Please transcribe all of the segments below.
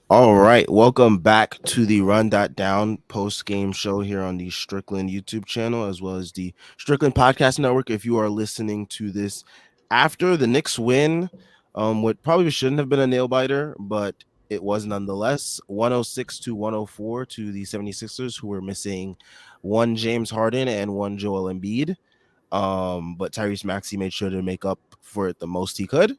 All right, welcome back to the Run.down post-game show here on the Strickland YouTube channel, as well as the Strickland Podcast Network. If you are listening to this after the Knicks win, what probably shouldn't have been a nail biter, but it was nonetheless 106 to 104 to the 76ers, who were missing one James Harden and one Joel Embiid. But Tyrese Maxey made sure to make up for it the most he could.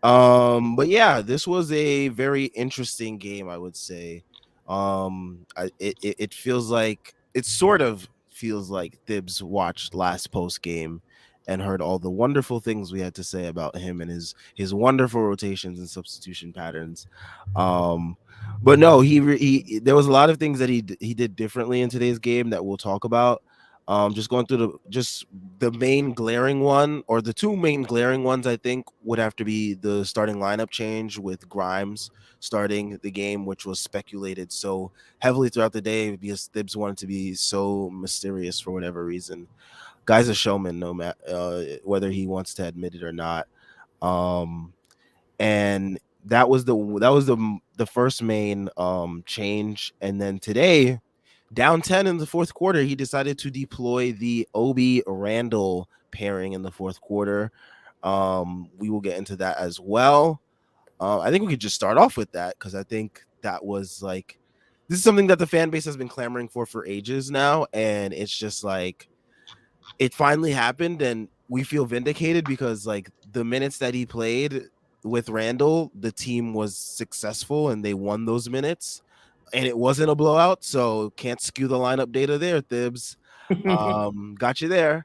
But yeah, this was a very interesting game, I would say. It feels like it sort of feels like Thibs watched last post game and heard all the wonderful things we had to say about him and his wonderful rotations and substitution patterns. Um, but no, he there was a lot of things that he did differently in today's game that we'll talk about. Just going through the main glaring one, or the two main glaring ones, I think would have to be the starting lineup change with Grimes starting the game, which was speculated so heavily throughout the day because Thibs wanted to be so mysterious for whatever reason. Guy's a showman, no matter whether he wants to admit it or not. Um, and that was the first main change, and then today down 10 in the fourth quarter, he decided to deploy the Obi Randall pairing in the fourth quarter. We will get into that as well. I think we could just start off with that because I think that was like this is something that the fan base has been clamoring for ages now, and it's just like it finally happened, and we feel vindicated because like the minutes that he played with Randall, the team was successful and they won those minutes, and it wasn't a blowout, so can't skew the lineup data there, Thibs. Got you there.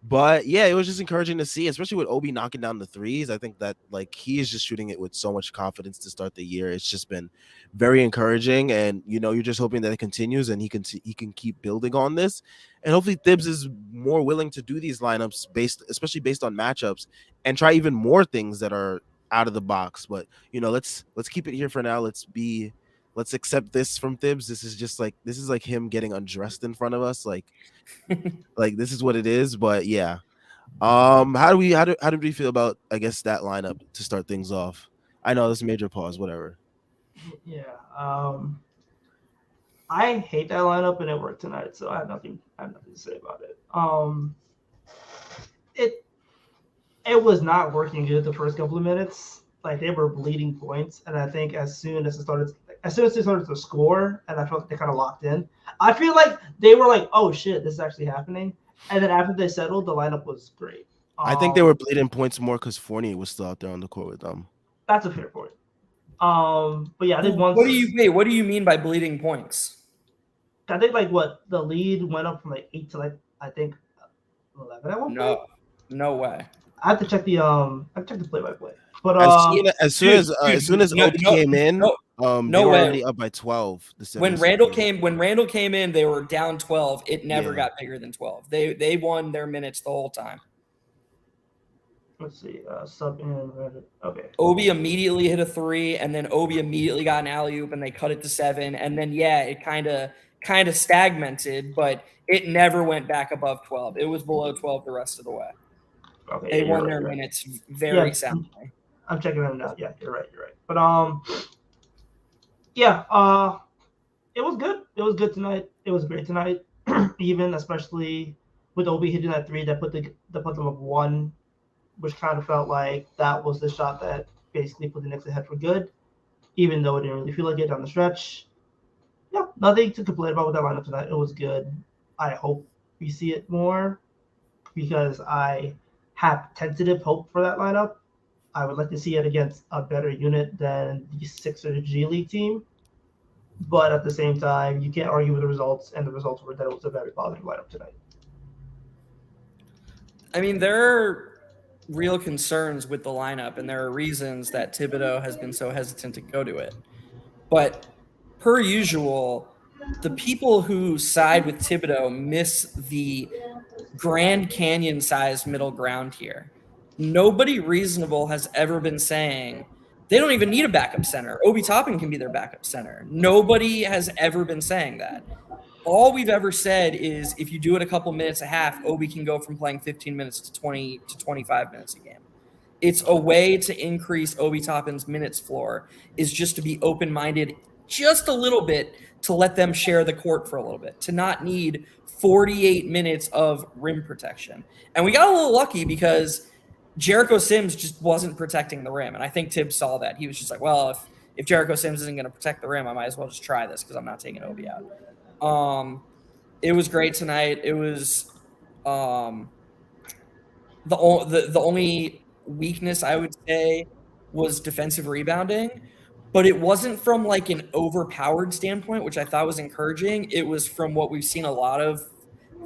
But yeah, it was just encouraging to see, especially with Obi knocking down the threes. I think that like he is just shooting it with so much confidence to start the year. It's just been very encouraging, and you're just hoping that it continues and he can keep building on this, and hopefully Thibs is more willing to do these lineups especially based on matchups, and try even more things that are out of the box. But let's keep it here for now. Let's accept this from Thibs. This is like him getting undressed in front of us, like this is what it is. But yeah, how did we feel about, I guess, that lineup to start things off? I know this major pause, whatever. Yeah. I hate that lineup and it worked tonight, so I have nothing to say about it. It it was not working good the first couple of minutes. Like they were bleeding points, and I think as soon as they started to score, and I felt like they kind of locked in. I feel like they were like, "Oh shit, this is actually happening." And then after they settled, the lineup was great. I think they were Um, bleeding points more because Fournier was still out there on the court with them. that's a fair point. But yeah, I think What do you once wait? What do you mean by bleeding points? I think like what the lead went up from like 8 to like I think 11 at one point. No, no way, I have to check the play by play. But As soon as soon dude, as uh, dude. as soon as No, Obi no, came in, no, they no were way. already up by 12. The When 76ers. Randall came in, they were down 12. It never Yeah. got bigger than 12. They won their minutes the whole time. let's see, sub in. Okay, Obi immediately hit a three, and then Obi immediately got an alley oop, and they cut it to 7. And then yeah, it kind of stagnated, but it never went back above 12. It was below 12 the rest of the way. okay, They yeah, you're won right. their You're right. minutes Yeah, very soundly. I'm checking them now. Yeah, you're right. You're right. But yeah, it was good. It was good tonight. It was great tonight. Even especially with Obi hitting that three that put them up one, which kind of felt like that was the shot that basically put the Knicks ahead for good, even though it didn't really feel like it down the stretch. Yeah, nothing to complain about with that lineup tonight. It was good. I hope we see it more because I have tentative hope for that lineup. I would like to see it against a better unit than the Sixers G League team. But at the same time, you can't argue with the results, and the results were that it was a very positive lineup tonight. I mean, there are real concerns with the lineup, and there are reasons that Thibodeau has been so hesitant to go to it. But per usual, the people who side with Thibodeau miss the Grand Canyon sized middle ground here. Nobody reasonable has ever been saying they don't even need a backup center. Obi Toppin can be their backup center. Nobody has ever been saying that. All we've ever said is if you do it a couple minutes a half, Obi can go from playing 15 minutes to 20 to 25 minutes a game. It's a way to increase Obi Toppin's minutes floor is just to be open-minded just a little bit to let them share the court for a little bit, to not need 48 minutes of rim protection. And we got a little lucky because Jericho Sims just wasn't protecting the rim. And I think Tibbs saw that. He was just like, well, if Jericho Sims isn't going to protect the rim, I might as well just try this because I'm not taking Obi out. It was great tonight. It was the only weakness I would say was defensive rebounding, but it wasn't from like an overpowered standpoint, which I thought was encouraging. It was from what we've seen a lot of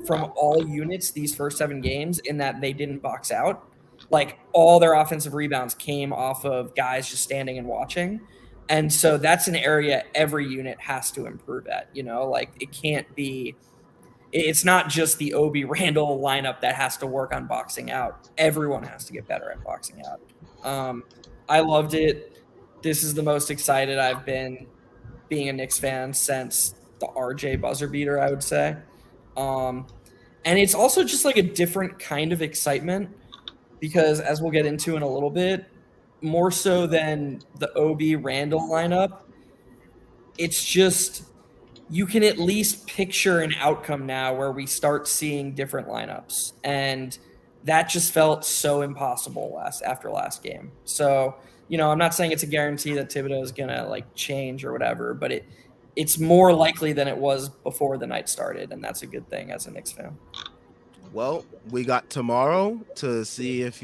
from all units these first 7 games, in that they didn't box out. Like all their offensive rebounds came off of guys just standing and watching. And so that's an area every unit has to improve at, like it's not just the Obi Randall lineup that has to work on boxing out. Everyone has to get better at boxing out. I loved it. This is the most excited I've been being a Knicks fan since the RJ buzzer beater, I would say. And it's also just like a different kind of excitement because, as we'll get into in a little bit, more so than the Obi Randall lineup, it's just you can at least picture an outcome now where we start seeing different lineups. And that just felt so impossible after last game. So, I'm not saying it's a guarantee that Thibodeau is going to like change or whatever, but it's more likely than it was before the night started. And that's a good thing as a Knicks fan. Well, we got tomorrow to see if,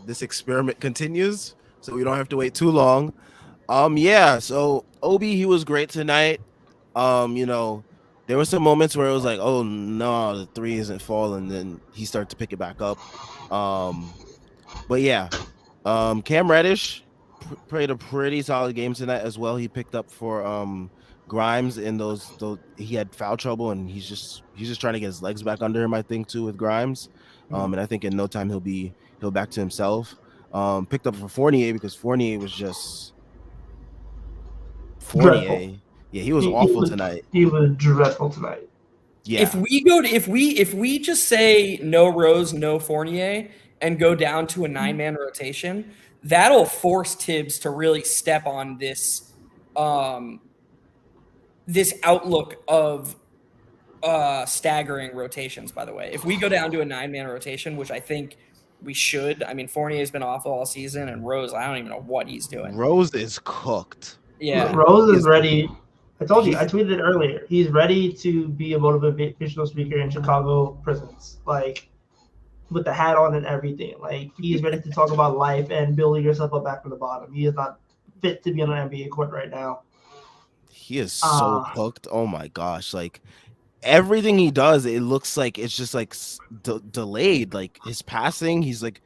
this experiment continues. So we don't have to wait too long. So Obi, he was great tonight. There were some moments where it was like, oh no, the 3 isn't falling, then he started to pick it back up. But yeah, Cam Reddish played a pretty solid game tonight as well. He picked up for Grimes in those he had foul trouble, and he's just trying to get his legs back under him, I think, too, with Grimes. And I think in no time he'll back to himself. Picked up for Fournier because Fournier was just Fournier. Dreadful. Yeah, he was awful tonight. He was dreadful tonight. Yeah. If we just say no Rose, no Fournier, and go down to a 9-man rotation, that'll force Tibbs to really step on this this outlook of staggering rotations. By the way, if we go down to a 9-man rotation, which I think we should, I mean, Fournier's been awful all season, and Rose, I don't even know what he's doing. Rose is cooked. Yeah, Rose is ready. I told you, I tweeted it earlier. He's ready to be a motivational speaker in Chicago prisons, like with the hat on and everything. Like he's ready to talk about life and building yourself up back from the bottom. He is not fit to be on an NBA court right now. He is so cooked. Oh my gosh! Like everything he does, it looks like it's just like delayed. Like his passing, he's like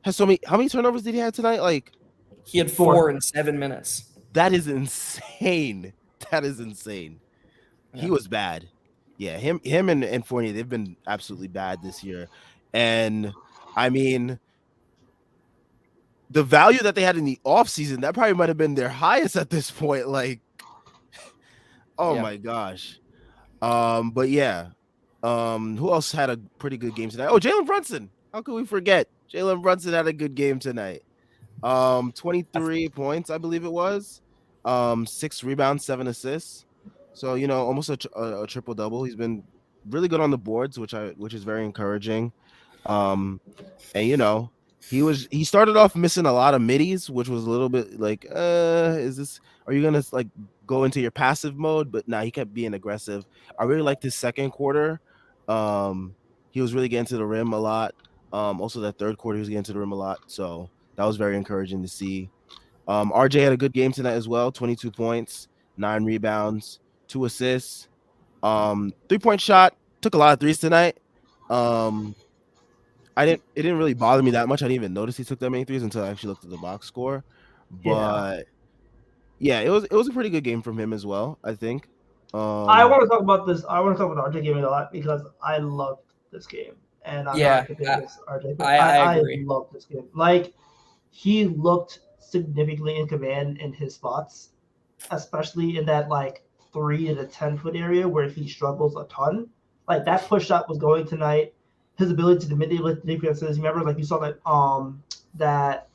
has so many. How many turnovers did he have tonight? Like he had 4 in 7 minutes. That is insane. That is insane. Yeah. He was bad. Yeah, him and Fournier, they've been absolutely bad this year. And I mean, the value that they had in the offseason, that probably might have been their highest at this point. Like, my gosh. But yeah. Who else had a pretty good game tonight? Oh, Jalen Brunson. How could we forget? Jalen Brunson had a good game tonight. 23 points, I believe it was. 6 rebounds, 7 assists. So, almost a triple double. He's been really good on the boards, which is very encouraging. And he started off missing a lot of middies, which was a little bit like, are you gonna like go into your passive mode? But he kept being aggressive. I really liked his second quarter. He was really getting to the rim a lot. Also that third quarter he was getting to the rim a lot. So that was very encouraging to see. RJ had a good game tonight as well. 22 points, 9 rebounds, 2 assists. 3-point shot. Took a lot of threes tonight. It didn't really bother me that much. I didn't even notice he took that many threes until I actually looked at the box score. But yeah, it was a pretty good game from him as well, I think. I want to talk about this. I want to talk about RJ game a lot because I loved this game. And I'm not the biggest RJ fan. I agree. I love this game. Like, he looked significantly in command in his spots, especially in that like 3 to 10-foot area where he struggles a ton. Like that push shot was going tonight. His ability to manipulate defenses. Remember, like you saw that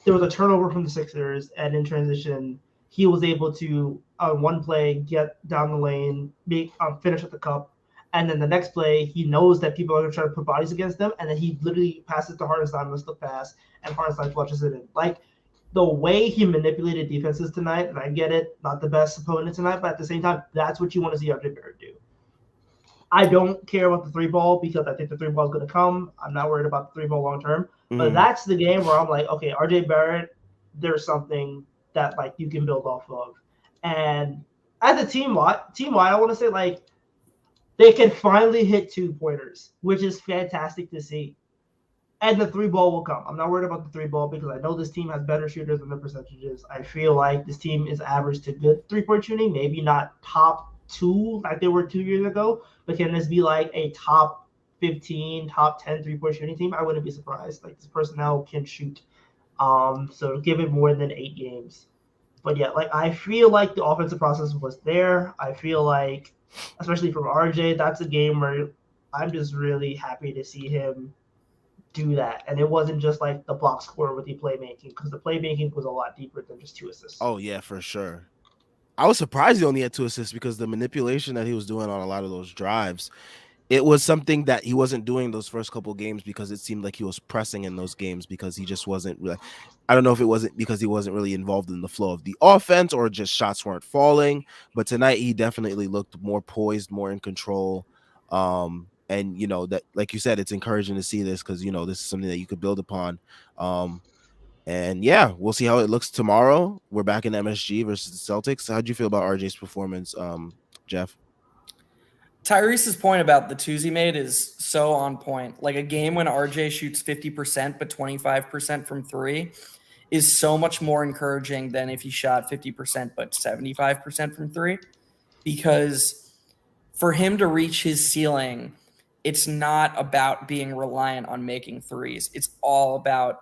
there was a turnover from the Sixers, and in transition, he was able to on one play get down the lane, make finish at the cup, and then the next play he knows that people are going to try to put bodies against them, and then he literally passes to Hartenstein with the pass, and Hartenstein flushes it in. Like the way he manipulated defenses tonight, and I get it, not the best opponent tonight, but at the same time, that's what you want to see RJ Barrett do. I don't care about the three ball because I think the three ball is going to come. I'm not worried about the three ball long term. But that's the game where I'm like, okay, RJ Barrett, there's something that like you can build off of. And as a team wide, I want to say like they can finally hit 2-pointers, which is fantastic to see. And the three ball will come. I'm not worried about the three ball because I know this team has better shooters than the percentages. I feel like this team is average to good 3-point shooting, maybe not top 2 like they were 2 years ago, but can this be like a top 15, top 10 3-point shooting team? I wouldn't be surprised. Like this personnel can shoot. So give it more than 8 games. But yeah, like I feel like the offensive process was there. I feel like, especially from RJ, that's a game where I'm just really happy to see him do that. And it wasn't just like the block score with the playmaking, because the playmaking was a lot deeper than just 2 assists. Oh yeah, for sure. I was surprised he only had 2 assists because the manipulation that he was doing on a lot of those drives, it was something that he wasn't doing those first couple games because it seemed like he was pressing in those games because he just wasn't really, I don't know if it wasn't because he wasn't really involved in the flow of the offense or just shots weren't falling. But tonight he definitely looked more poised, more in control. And you know that, like you said, it's encouraging to see this because you know this is something that you could build upon. And yeah, we'll see how it looks tomorrow. We're back in MSG versus the Celtics. How'd you feel about RJ's performance, Jeff? Tyrese's point about the twos he made is so on point. Like a game when RJ shoots 50% but 25% from 3 is so much more encouraging than if he shot 50% but 75% from 3, because for him to reach his ceiling, it's not about being reliant on making threes. It's all about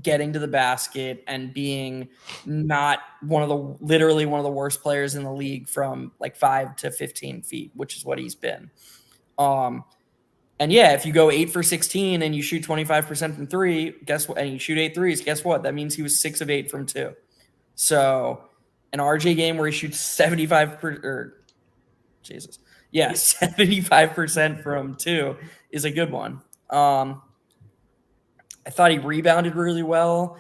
getting to the basket and being not literally one of the worst players in the league from like 5 to 15 feet, which is what he's been. And yeah, if you go 8 for 16 and you shoot 25% from 3, guess what? And you shoot 8 threes, guess what? That means he was 6 of 8 from 2. So an RJ game where he shoots 75% from 2 is a good one. I thought he rebounded really well.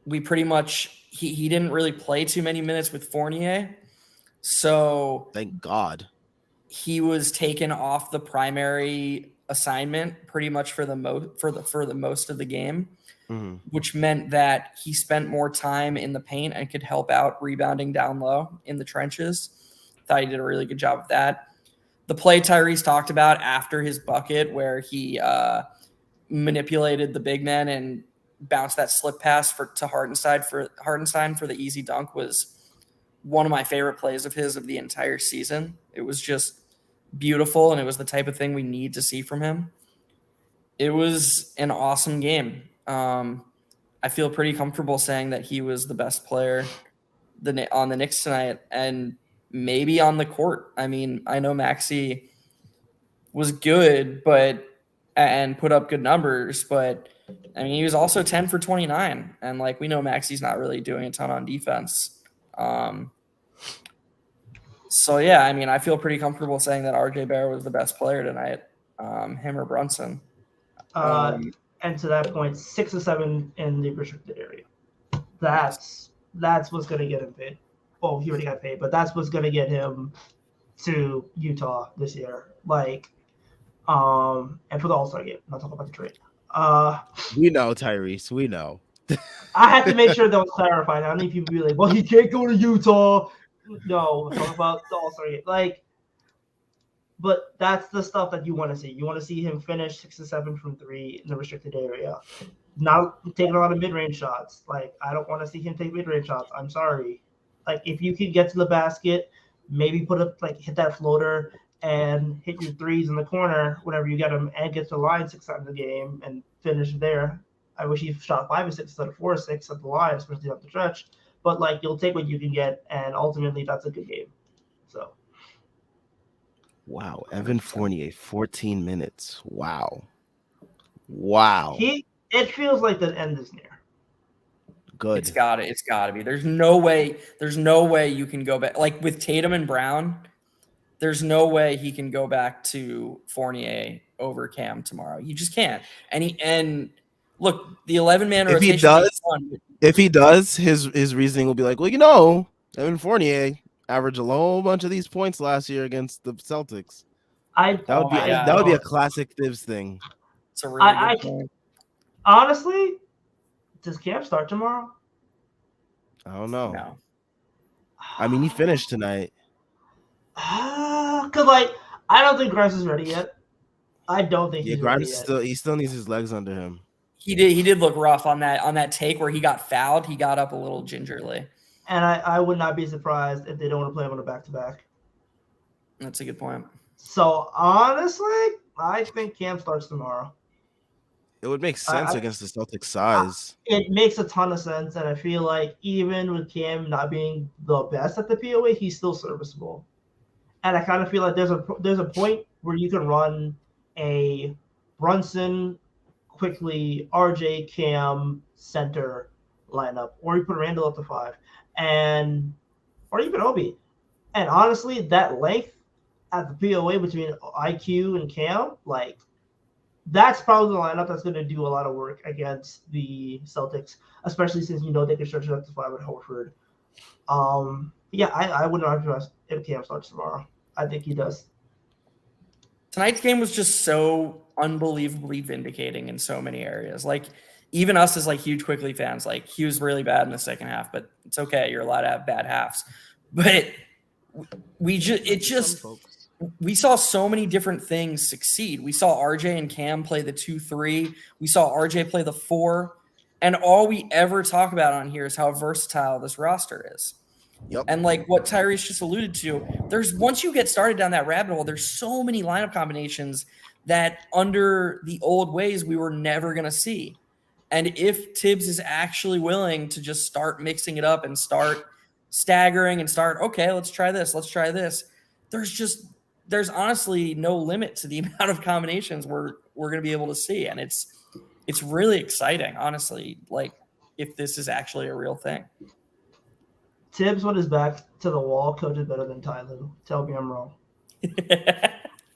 We pretty much he didn't really play too many minutes with Fournier, so Thank God. he was taken off the primary assignment pretty much for the most of the game, which meant that he spent more time in the paint and could help out rebounding down low in the trenches. Thought he did a really good job of that. The play Tyrese talked about after his bucket where he manipulated the big men and bounced that slip pass to Hartenstein for the easy dunk was one of my favorite plays of his of the entire season. It was just beautiful, and it was the type of thing we need to see from him. It was an awesome game. I feel pretty comfortable saying that he was the best player on the Knicks tonight, and maybe on the court. I mean, I know Maxey was good, and put up good numbers, but I mean, he was also 10 for 29, and like we know Maxey's not really doing a ton on defense. So yeah, I mean, I feel pretty comfortable saying that RJ Barrett was the best player tonight, him or Brunson. And to that point, 6 or 7 in the restricted area. That's what's gonna get him paid. Well, he already got paid, but that's what's gonna get him to Utah this year. Like, and for the All-Star game, I'm not talking about the trade. We know, Tyrese. We know. I had to make sure that was clarified. I don't need people to be like, well, he can't go to Utah. No, we're talking about the All-Star game. Like, but that's the stuff that you want to see. You want to see him finish 6 or 7 from 3 in the restricted area. Not taking a lot of mid-range shots. Like, I don't want to see him take mid-range shots. I'm sorry. Like, if you can get to the basket, maybe hit that floater and hit your threes in the corner whenever you get them and get to the line 6 times a game and finish there. I wish he shot 5 or 6 instead of 4 or 6 at the line, especially up the stretch. But like, you'll take what you can get, and ultimately that's a good game. So. Wow, Evan Fournier, 14 minutes. Wow. He It feels like the end is near. It's Good. got to be. There's no way you can go back like with Tatum and Brown. There's no way he can go back to Fournier over Cam tomorrow. You just can't. And look, the 11-man If he rotation being does, fun. his reasoning will be like, well, Evan Fournier averaged a whole bunch of these points last year against the Celtics. I That would Oh be my I that God. would be a don't. classic Thibs thing. It's a really I good point. honestly, does Cam start tomorrow? I don't know. No. I mean, he finished tonight. Cause like I don't think Grimes is ready yet. I don't think Yeah, he's ready Grimes yet. still needs his legs under him. He did look rough on that take where he got fouled. He got up a little gingerly. And I would not be surprised if they don't want to play him on a back to back. That's a good point. So honestly, I think Cam starts tomorrow. It would make sense I, against the Celtics size. it makes a ton of sense, and I feel like even with Cam not being the best at the POA, he's still serviceable. And I kind of feel like there's a point where you can run a Brunson, quickly RJ Cam center lineup, or you put Randall up to 5, and or even Obi. And honestly, that length at the POA between IQ and Cam, like that's probably the lineup that's going to do a lot of work against the Celtics, especially since they can stretch it up to 5 with Horford. Yeah, I wouldn't argue if Cam starts tomorrow. I think he does. Tonight's game was just so unbelievably vindicating in so many areas. Like even us as like huge Quickly fans, like he was really bad in the second half, but it's okay. You're allowed to have bad halves. But we saw so many different things succeed. We saw RJ and Cam play the 2-3. We saw RJ play the 4. And all we ever talk about on here is how versatile this roster is. Yep. And like what Tyrese just alluded to, once you get started down that rabbit hole, there's so many lineup combinations that under the old ways we were never going to see. And if Tibbs is actually willing to just start mixing it up and start staggering and start, okay, let's try this, there's honestly no limit to the amount of combinations we're going to be able to see. And it's really exciting, honestly, like if this is actually a real thing. Tibbs, when his back to the wall, coaches better than Tyler. Tell me I'm wrong.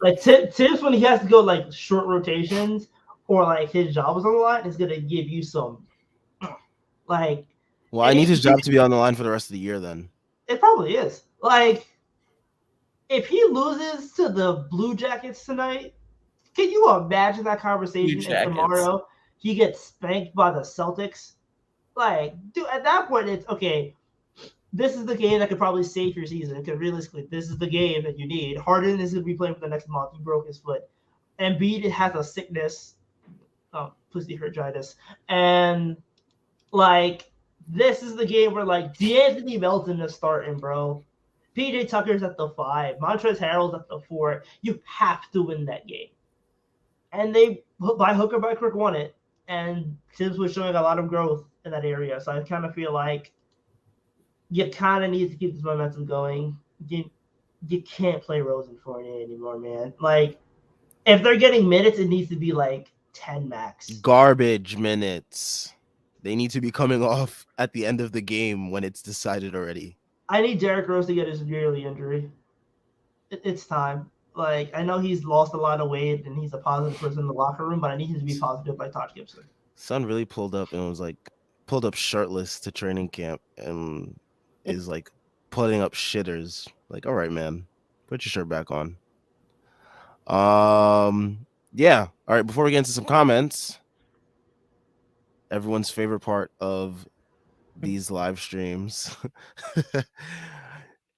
Like Tibbs, when he has to go like short rotations or like his job is on the line, is gonna give you some like. Well, I need his job to be on the line for the rest of the year. Then it probably is. Like, if he loses to the Blue Jackets tonight, can you imagine that conversation? And tomorrow he gets spanked by the Celtics. Like, dude, at that point, it's okay. This is the game that could probably save your season. Because realistically, this is the game that you need. Harden is going to be playing for the next month. He broke his foot. Embiid has a sickness, pussy hurtitis, and like this is the game where like D'Anthony Melton is starting, bro. PJ Tucker's at the 5. Montrezl Harrell's at the 4. You have to win that game. And they, by hook or by crook, won it. And Tibbs was showing a lot of growth in that area. So I kind of feel like you kind of need to keep this momentum going. You can't play Rose and Fournier anymore, man. Like, if they're getting minutes, it needs to be like 10 max. Garbage minutes. They need to be coming off at the end of the game when it's decided already. I need Derrick Rose to get his yearly injury. It's time. Like, I know he's lost a lot of weight and he's a positive person in the locker room, but I need him to be positive like Taj Gibson. Son really pulled up shirtless to training camp and is like putting up shitters. Like, all right, man, put your shirt back on. Yeah. All right, before we get into some comments, everyone's favorite part of these live streams.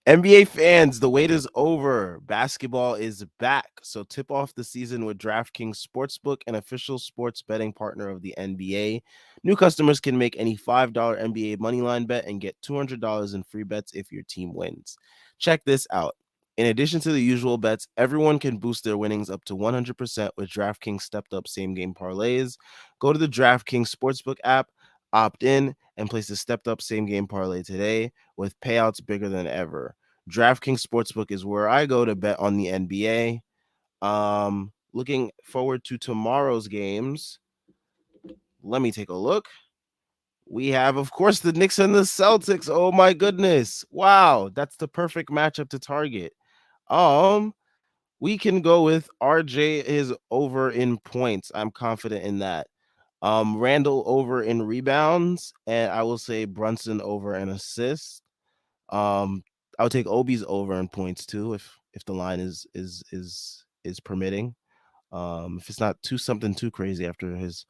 NBA fans, the wait is over. Basketball is back. So tip off the season with DraftKings Sportsbook, an official sports betting partner of the NBA. New customers can make any $5 NBA moneyline bet and get $200 in free bets if your team wins. Check this out. In addition to the usual bets, everyone can boost their winnings up to 100% with DraftKings stepped up same game parlays. Go to the DraftKings Sportsbook app, opt in, and place a stepped up same game parlay today with payouts bigger than ever. DraftKings Sportsbook is where I go to bet on the NBA. Looking forward to tomorrow's games. let me take a look. We have, of course, the Knicks and the Celtics. Oh my goodness. Wow, that's the perfect matchup to target. Um, we can go with RJ is over in points. I'm confident in that. Randall over in rebounds, and I will say Brunson over in assists. Um, I would take Obi's over in points too if the line is permitting. If it's not too something too crazy after his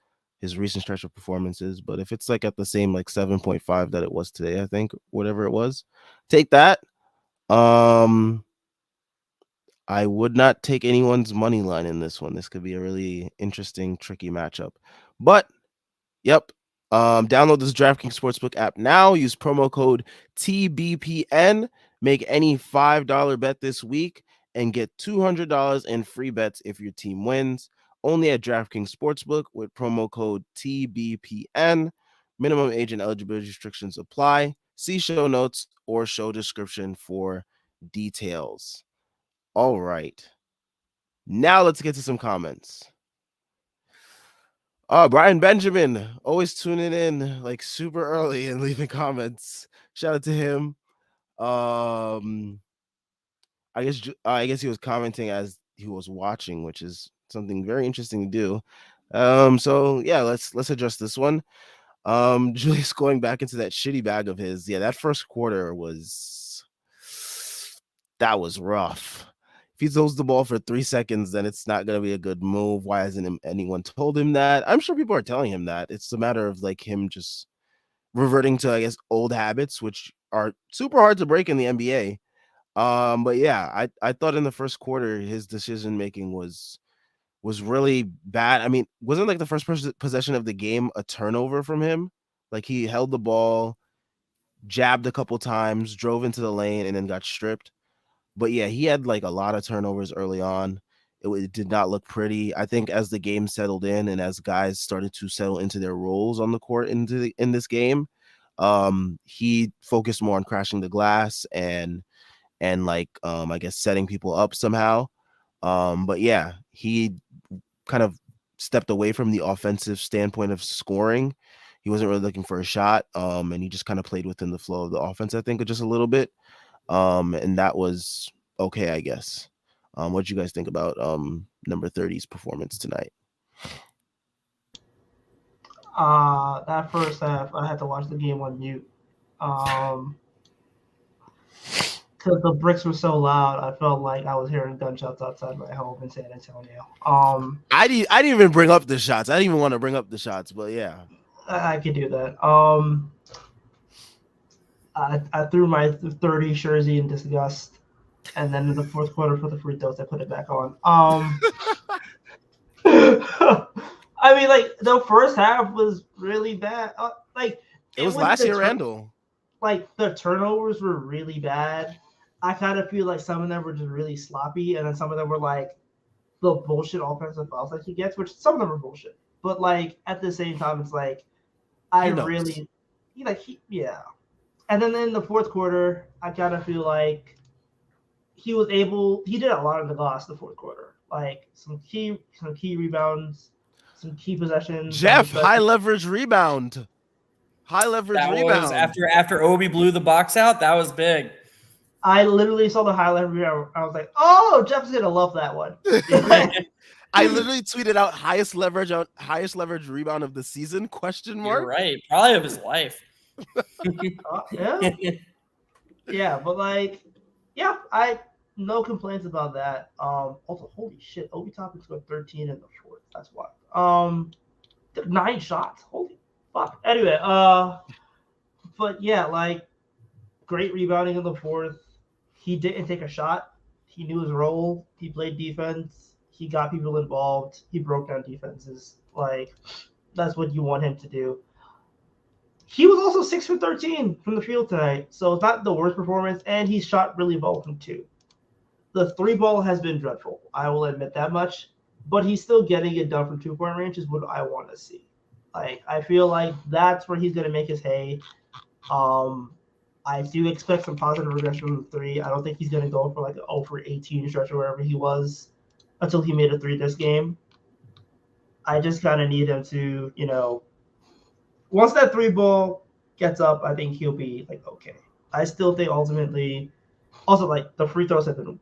recent stretch of performances, but if it's like at the same like 7.5 that it was today, I think whatever it was, take that. Um, I would not take anyone's money line in this one. This could be a really interesting, tricky matchup. But yep. Download this DraftKings Sportsbook app now. Use promo code TBPN. Make any $5 bet this week and get $200 in free bets if your team wins. Only at DraftKings Sportsbook with promo code TBPN. Minimum age and eligibility restrictions apply. See show notes or show description for details. All right. Now let's get to some comments. Brian Benjamin, always tuning in like super early and leaving comments. Shout out to him. I guess he was commenting as he was watching, which is something very interesting to do. So yeah, let's address this one. Julius going back into that shitty bag of his. Yeah, that first quarter was rough. If he throws the ball for 3 seconds, then it's not going to be a good move. Why hasn't anyone told him that? I'm sure people are telling him that. It's a matter of like him just reverting to, I guess, old habits, which are super hard to break in the NBA. But yeah, I thought in the first quarter his decision making was really bad. I mean, wasn't like the first possession of the game a turnover from him? Like he held the ball, jabbed a couple times, drove into the lane, and then got stripped. But yeah, he had like a lot of turnovers early on. It did not look pretty. I think as the game settled in and as guys started to settle into their roles on the court in this game, he focused more on crashing the glass and like I guess setting people up somehow. But yeah, he kind of stepped away from the offensive standpoint of scoring. He wasn't really looking for a shot, and he just kind of played within the flow of the offense, I think, just a little bit. And that was okay, I guess. What do you guys think about number 30's performance tonight? That first half, I had to watch the game on mute. Because the bricks were so loud, I felt like I was hearing gunshots outside my home in San Antonio. I didn't even bring up the shots. I didn't even want to bring up the shots, but yeah. I could do that. I threw my 30 jersey in disgust, and then in the fourth quarter for the free throws, I put it back on. I mean, like the first half was really bad. It was last year, Randall. Like the turnovers were really bad. I kind of feel like some of them were just really sloppy, and then some of them were like the bullshit offensive fouls that he gets, which some of them are bullshit. But like at the same time, it's like yeah. And then in the fourth quarter, I kind of feel like he did a lot of the glass in the fourth quarter, like some key rebounds, some key possessions. Jeff, high leverage rebound. High leverage that rebound. Was after Obi blew the box out. That was big. I literally saw the high leverage rebound. I was like, "Oh, Jeff's gonna love that one." I literally tweeted out highest leverage rebound of the season? Question mark. You're right, probably of his life. Yeah, yeah, but like, yeah, I no complaints about that. Also, holy shit, Obi Toppin scored 13 in the fourth. That's wild. 9 shots. Holy fuck. Anyway, but yeah, like great rebounding in the fourth. He didn't take a shot. He knew his role. He played defense. He got people involved. He broke down defenses. Like that's what you want him to do. He was also 6 for 13 from the field tonight, so it's not the worst performance, and he shot really well from 2. The 3 ball has been dreadful. I will admit that much, but he's still getting it done from 2-point range is what I want to see. Like I feel like that's where he's going to make his hay. I do expect some positive regression from 3. I don't think he's going to go for like an 0 for 18 stretch or wherever he was until he made a 3 this game. I just kind of need him to, once that three ball gets up, I think he'll be like okay. I still think ultimately, also like the free throws have been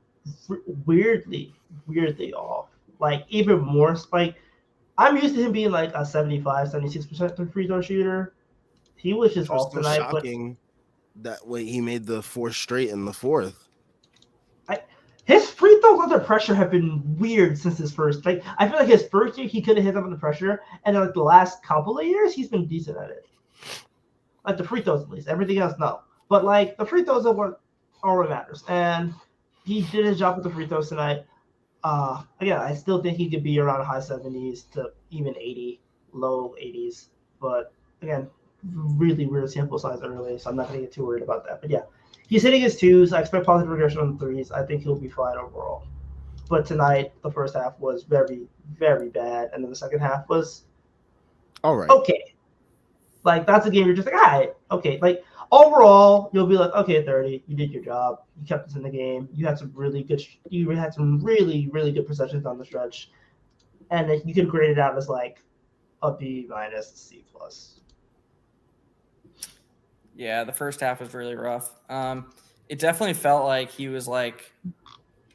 weirdly off. Like even more like I'm used to him being like a 75, 76% free throw shooter. He was just Which was off so tonight, but shocking that way he made the 4 straight in the fourth. I, his free throws under pressure have been weird since his first. Like I feel like his first year he could have hit them under pressure, and then like the last couple of years he's been decent at it. Like the free throws at least. Everything else no. But like the free throws are what all that matters. And he did his job with the free throws tonight. Again, I still think he could be around high 70s to even 80, low 80s. But again, really weird sample size early, so I'm not going to get too worried about that. But yeah, he's hitting his twos. I expect positive regression on the threes. I think he'll be fine overall. But tonight, the first half was very, very bad, and then the second half was All right. okay. Like that's a game you're just like, all right, okay. Like overall, you'll be like, okay, 30, you did your job, you kept us in the game, you had some really good, you had some really good possessions on the stretch, and you could grade it out as like a B minus, C plus. Yeah, the first half was really rough. It definitely felt like he was like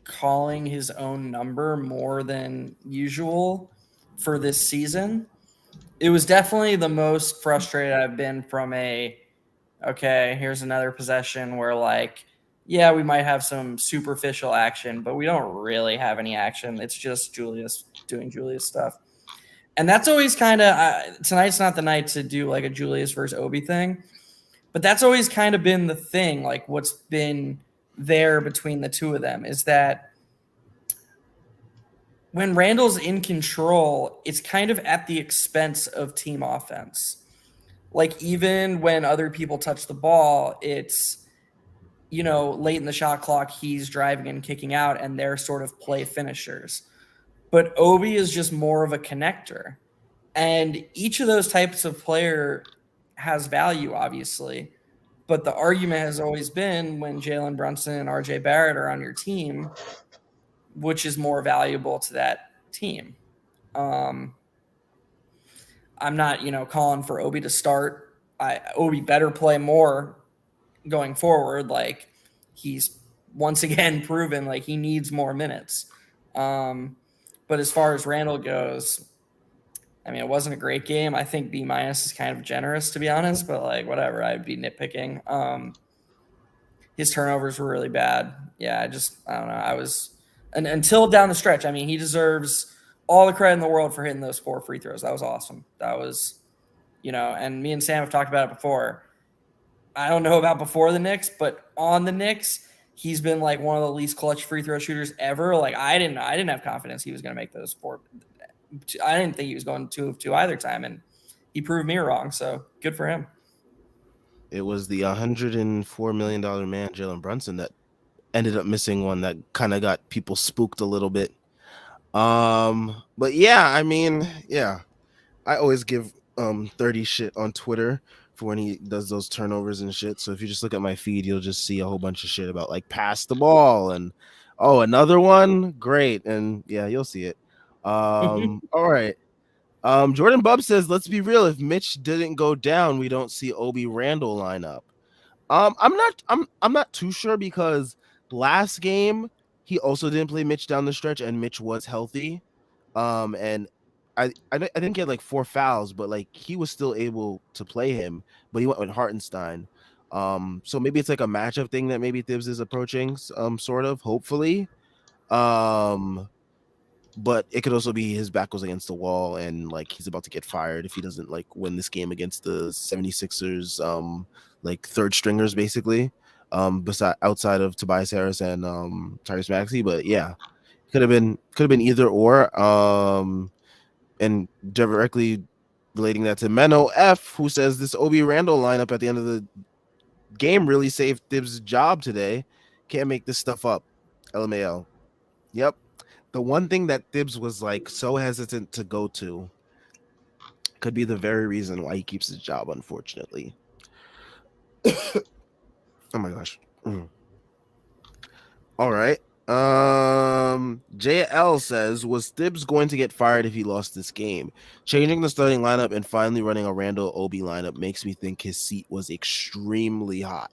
calling his own number more than usual for this season. It was definitely the most frustrated I've been from okay, here's another possession where like, yeah, we might have some superficial action, but we don't really have any action. It's just Julius doing Julius stuff. And that's always kind of tonight's not the night to do like a Julius versus Obi thing, but that's always kind of been the thing. Like what's been there between the two of them is that when Randall's in control, it's kind of at the expense of team offense. Like even when other people touch the ball, it's late in the shot clock, he's driving and kicking out, and they're sort of play finishers. But Obi is just more of a connector. And each of those types of player has value, obviously. But the argument has always been when Jalen Brunson and RJ Barrett are on your team, which is more valuable to that team. I'm not, calling for Obi to start. Obi better play more going forward. Like he's once again proven like he needs more minutes. But as far as Randall goes, I mean, it wasn't a great game. I think B minus is kind of generous to be honest, but like whatever, I'd be nitpicking. His turnovers were really bad. Yeah, I don't know. Until down the stretch. I mean, he deserves all the credit in the world for hitting those 4 free throws. That was awesome. That was, and me and Sam have talked about it before. I don't know about before the Knicks, but on the Knicks, he's been like one of the least clutch free throw shooters ever. Like I didn't have confidence he was going to make those 4. I didn't think he was going 2 of 2 either time, and he proved me wrong. So good for him. It was the $104 million man, Jalen Brunson, that ended up missing one that kind of got people spooked a little bit. But yeah, I mean, yeah, I always give 30 shit on Twitter for when he does those turnovers and shit. So if you just look at my feed, you'll just see a whole bunch of shit about like pass the ball and oh, another one, great, and yeah, you'll see it. All right. Jordan Bub says, let's be real. If Mitch didn't go down, we don't see Obi Randall line up. I'm not too sure because last game he also didn't play Mitch down the stretch and Mitch was healthy. And I didn't get like 4 fouls, but like he was still able to play him, but he went with Hartenstein. So maybe it's like a matchup thing that maybe Thibs is approaching, sort of, hopefully. But it could also be his back was against the wall and like he's about to get fired if he doesn't like win this game against the 76ers, like third stringers basically, outside of Tobias Harris and Tyrese Maxey. But yeah, could have been either or. And directly relating that to Menno F, who says this Obi Randall lineup at the end of the game really saved Thibs' job today. Can't make this stuff up. LMAO. Yep. The one thing that Thibs was like so hesitant to go to could be the very reason why he keeps his job, unfortunately. Oh my gosh. All right. JL says, was Thibs going to get fired if he lost this game? Changing the starting lineup and finally running a Randall Obi lineup makes me think his seat was extremely hot.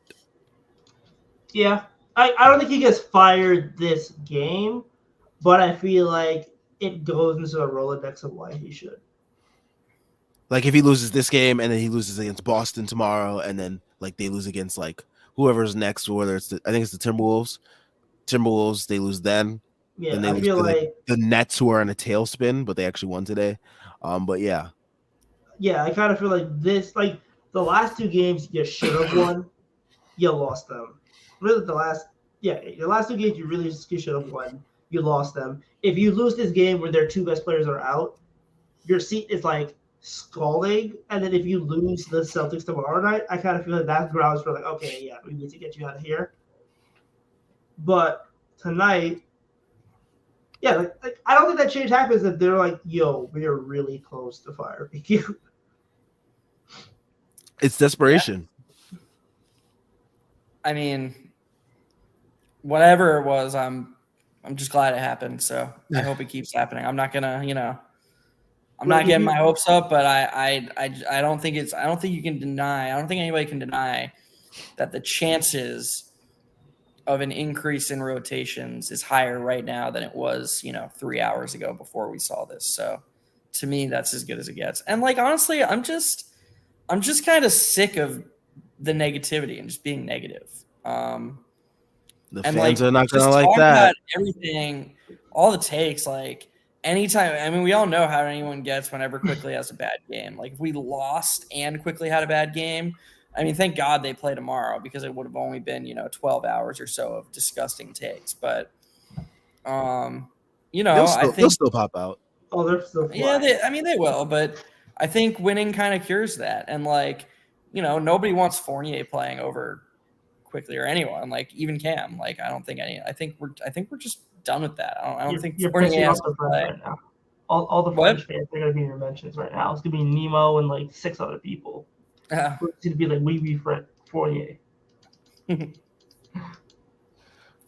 Yeah, I don't think he gets fired this game, but I feel like it goes into the Rolodex of why he should. Like if he loses this game and then he loses against Boston tomorrow, and then like they lose against like whoever's next, whether it's I think it's the Timberwolves. Timberwolves, they lose then. Then Yeah, they I lose feel to like the Nets, who are in a tailspin, but they actually won today. But yeah, I kind of feel like this, like the last two games you should have won, you lost them. Really, your last two games you should have won, you lost them. If you lose this game where their two best players are out, your seat is like scalding. And then if you lose the Celtics tomorrow night, I kind of feel like that grounds for like, okay, yeah, we need to get you out of here. But tonight, yeah, like I don't think that change happens if they're like, yo, we are really close to firing you. it's desperation. I mean, whatever it was, I'm just glad it happened. So I hope it keeps happening. I'm not gonna, I'm not getting my hopes up, but I don't think you can deny. I don't think anybody can deny that the chances of an increase in rotations is higher right now than it was, 3 hours ago before we saw this. So to me, that's as good as it gets. And like, honestly, I'm just kind of sick of the negativity and just being negative. The and fans like, are not just gonna like talk that. about everything, all the takes, like anytime. I mean, we all know how anyone gets whenever Quickly has a bad game. Like if we lost and Quickly had a bad game, I mean, thank God they play tomorrow because it would have only been, 12 hours or so of disgusting takes. But, I They'll think, still pop out. Oh, they're still flying. yeah, they will. But I think winning kind of cures that. And like, nobody wants Fournier playing over Quickly or anyone, like even Cam. Like, I think we're just done with that. I don't think you're Fournier pissing has off to the French play. right now. All the What? French fans are gonna be in your mentions right now. It's gonna be Nemo and like 6 other people. It's gonna be like we French Fournier.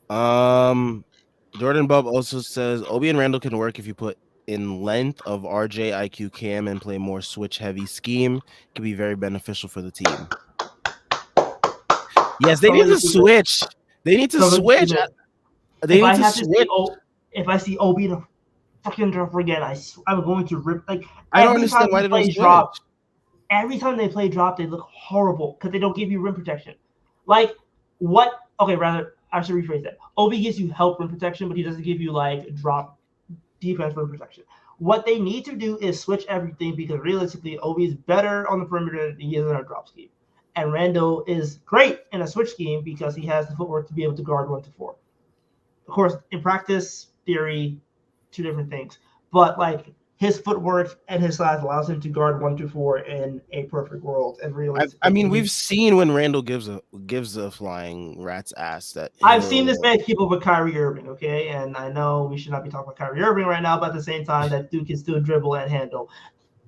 Jordan Bub also says Obi and Randall can work if you put in length of RJ, IQ, Cam, and play more switch heavy scheme. It can be very beneficial for the team. Yes, they need to switch. They need to switch. They need to switch. If I see Obi in a fucking draft again, I'm going to rip. Like I don't understand why they don't switch. Drop, every time they play drop, they look horrible because they don't give you rim protection. Like what? Okay, rather I should rephrase that. Obi gives you help rim protection, but he doesn't give you like drop defense rim protection. What they need to do is switch everything because realistically, Obi is better on the perimeter than he is in a drop scheme. And Randall is great in a switch scheme because he has the footwork to be able to guard 1 to 4. Of course, in practice, theory, two different things. But like his footwork and his size allows him to guard 1 to 4 in a perfect world. And realistically, I mean, we've seen when Randall gives a flying rat's ass that I've seen this man keep up with Kyrie Irving, okay? And I know we should not be talking about Kyrie Irving right now, but at the same time, that dude can still dribble and handle.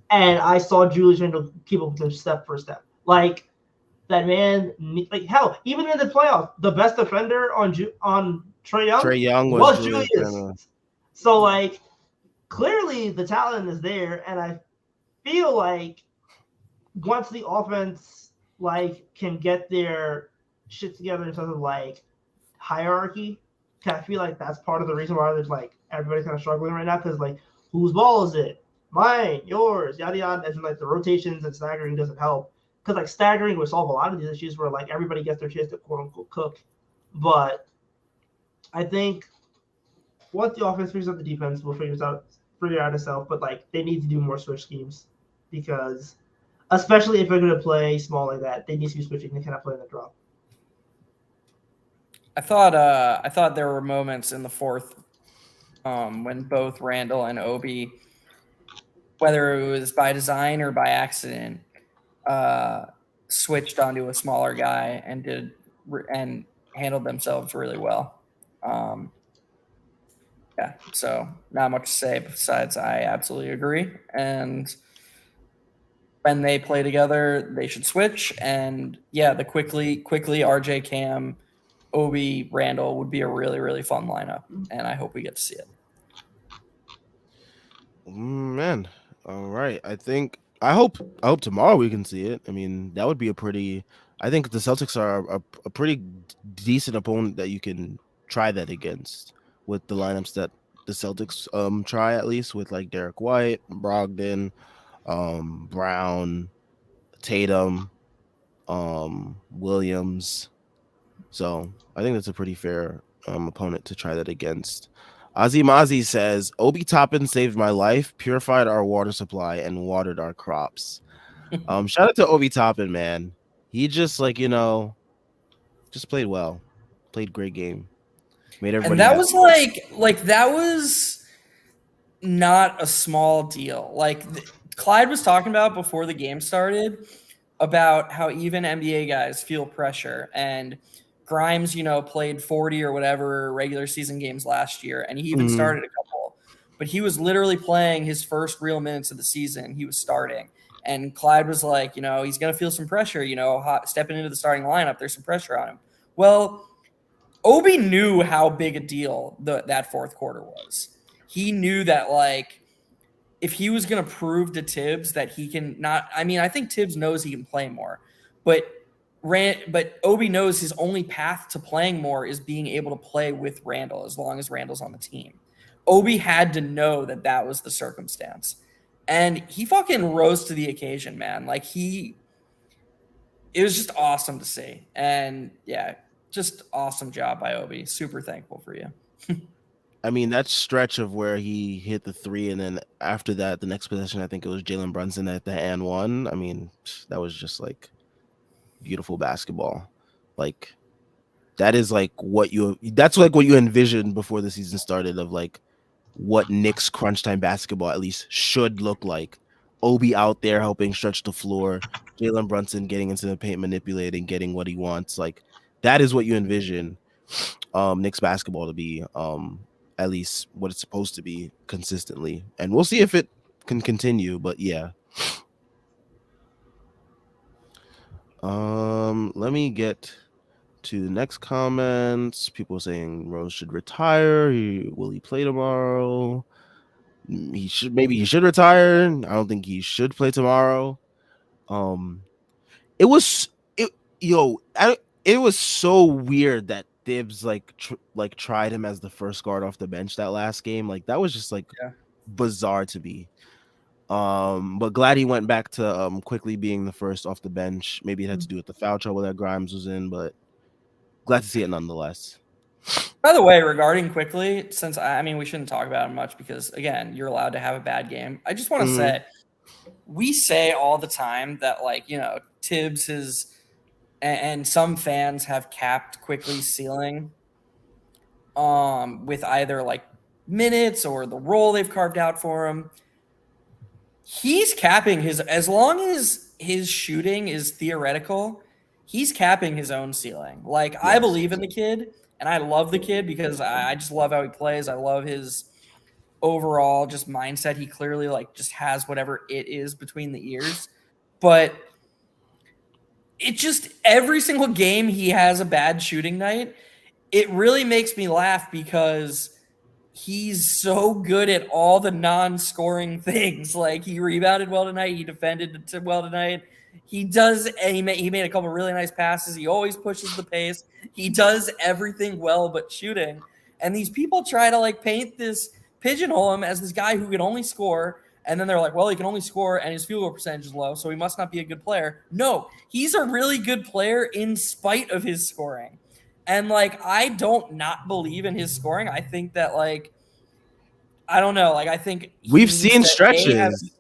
And I saw Julius Randle keep up with him step for step. Like that man, like hell, even in the playoffs, the best defender on Trae Young was Julius. So like clearly the talent is there, and I feel like once the offense like can get their shit together in terms of like hierarchy, I feel like that's part of the reason why there's like everybody's kind of struggling right now because like whose ball is it? Mine, yours, yada yada, and like the rotations and staggering doesn't help. Because like staggering would solve a lot of these issues where like everybody gets their chance to quote unquote cook. But I think once the offense figures out the defense, we'll figure out itself. But like they need to do more switch schemes because especially if they're gonna play small like that, they need to be switching. They cannot play in the drop. I thought there were moments in the fourth when both Randall and Obi, whether it was by design or by accident, switched onto a smaller guy and handled themselves really well. Yeah, so not much to say besides I absolutely agree. And when they play together, they should switch. And yeah, the quickly RJ Cam Obi Randall would be a really, really fun lineup, and I hope we get to see it. Man, all right. I hope tomorrow we can see it. I mean, that would be a pretty. I think the Celtics are a pretty decent opponent that you can try that against with the lineups that the Celtics try, at least with like Derek White, Brogdon, Brown, Tatum, Williams. So I think that's a pretty fair opponent to try that against. Ozzy Mozzie says, Obi Toppin saved my life, purified our water supply, and watered our crops. Shout out to Obi Toppin, man. He just just played well. Played great game. Made And everybody that happy. was like that was not a small deal. Clyde was talking about before the game started about how even NBA guys feel pressure, and Grimes, played 40 or whatever regular season games last year, and he even started a couple. But he was literally playing his first real minutes of the season. He was starting. And Clyde was like, he's going to feel some pressure, stepping into the starting lineup. There's some pressure on him. Well, Obi knew how big a deal that fourth quarter was. He knew that, if he was going to prove to Tibbs that he can not, I think Tibbs knows he can play more, but Obi knows his only path to playing more is being able to play with Randall as long as Randall's on the team. Obi had to know that that was the circumstance, and he fucking rose to the occasion, man. It was just awesome to see, and yeah, just awesome job by Obi. Super thankful for you. I mean, that stretch of where he hit the three, and then after that, the next possession, I think it was Jalen Brunson at the and one. I mean, that was just like beautiful basketball. Like that's like what you envisioned before the season started of like what Knicks crunch time basketball at least should look like. Obi out there helping stretch the floor, Jalen Brunson getting into the paint, manipulating, getting what he wants. Like that is what you envision Knicks basketball to be, at least what it's supposed to be consistently. And we'll see if it can continue, but yeah. Let me get to the next comments. People saying Rose should retire. Will he play tomorrow? He should retire. I don't think he should play tomorrow. It was it yo I, it was so weird that Thibs tried him as the first guard off the bench that last game. Like that was just bizarre to me. But glad he went back to quickly being the first off the bench. Maybe it had to do with the foul trouble that Grimes was in, but glad to see it nonetheless. By the way, regarding quickly, since we shouldn't talk about him much because again, you're allowed to have a bad game. I just want to say, we say all the time that Tibbs is, and some fans have capped Quickly's ceiling, with either minutes or the role they've carved out for him. He's capping as long as his shooting is theoretical, he's capping his own ceiling. Yes. I believe in the kid. And I love the kid because I just love how he plays. I love his overall just mindset. He clearly just has whatever it is between the ears. But it just every single game he has a bad shooting night. It really makes me laugh because he's so good at all the non-scoring things. He rebounded well tonight. He defended well tonight. He does, and he made a couple really nice passes. He always pushes the pace. He does everything well but shooting. And these people try to pigeonhole him as this guy who can only score. And then they're like, well, he can only score and his field goal percentage is low, so he must not be a good player. No, he's a really good player in spite of his scoring. And I don't not believe in his scoring. I think that I don't know. I think we've seen stretches.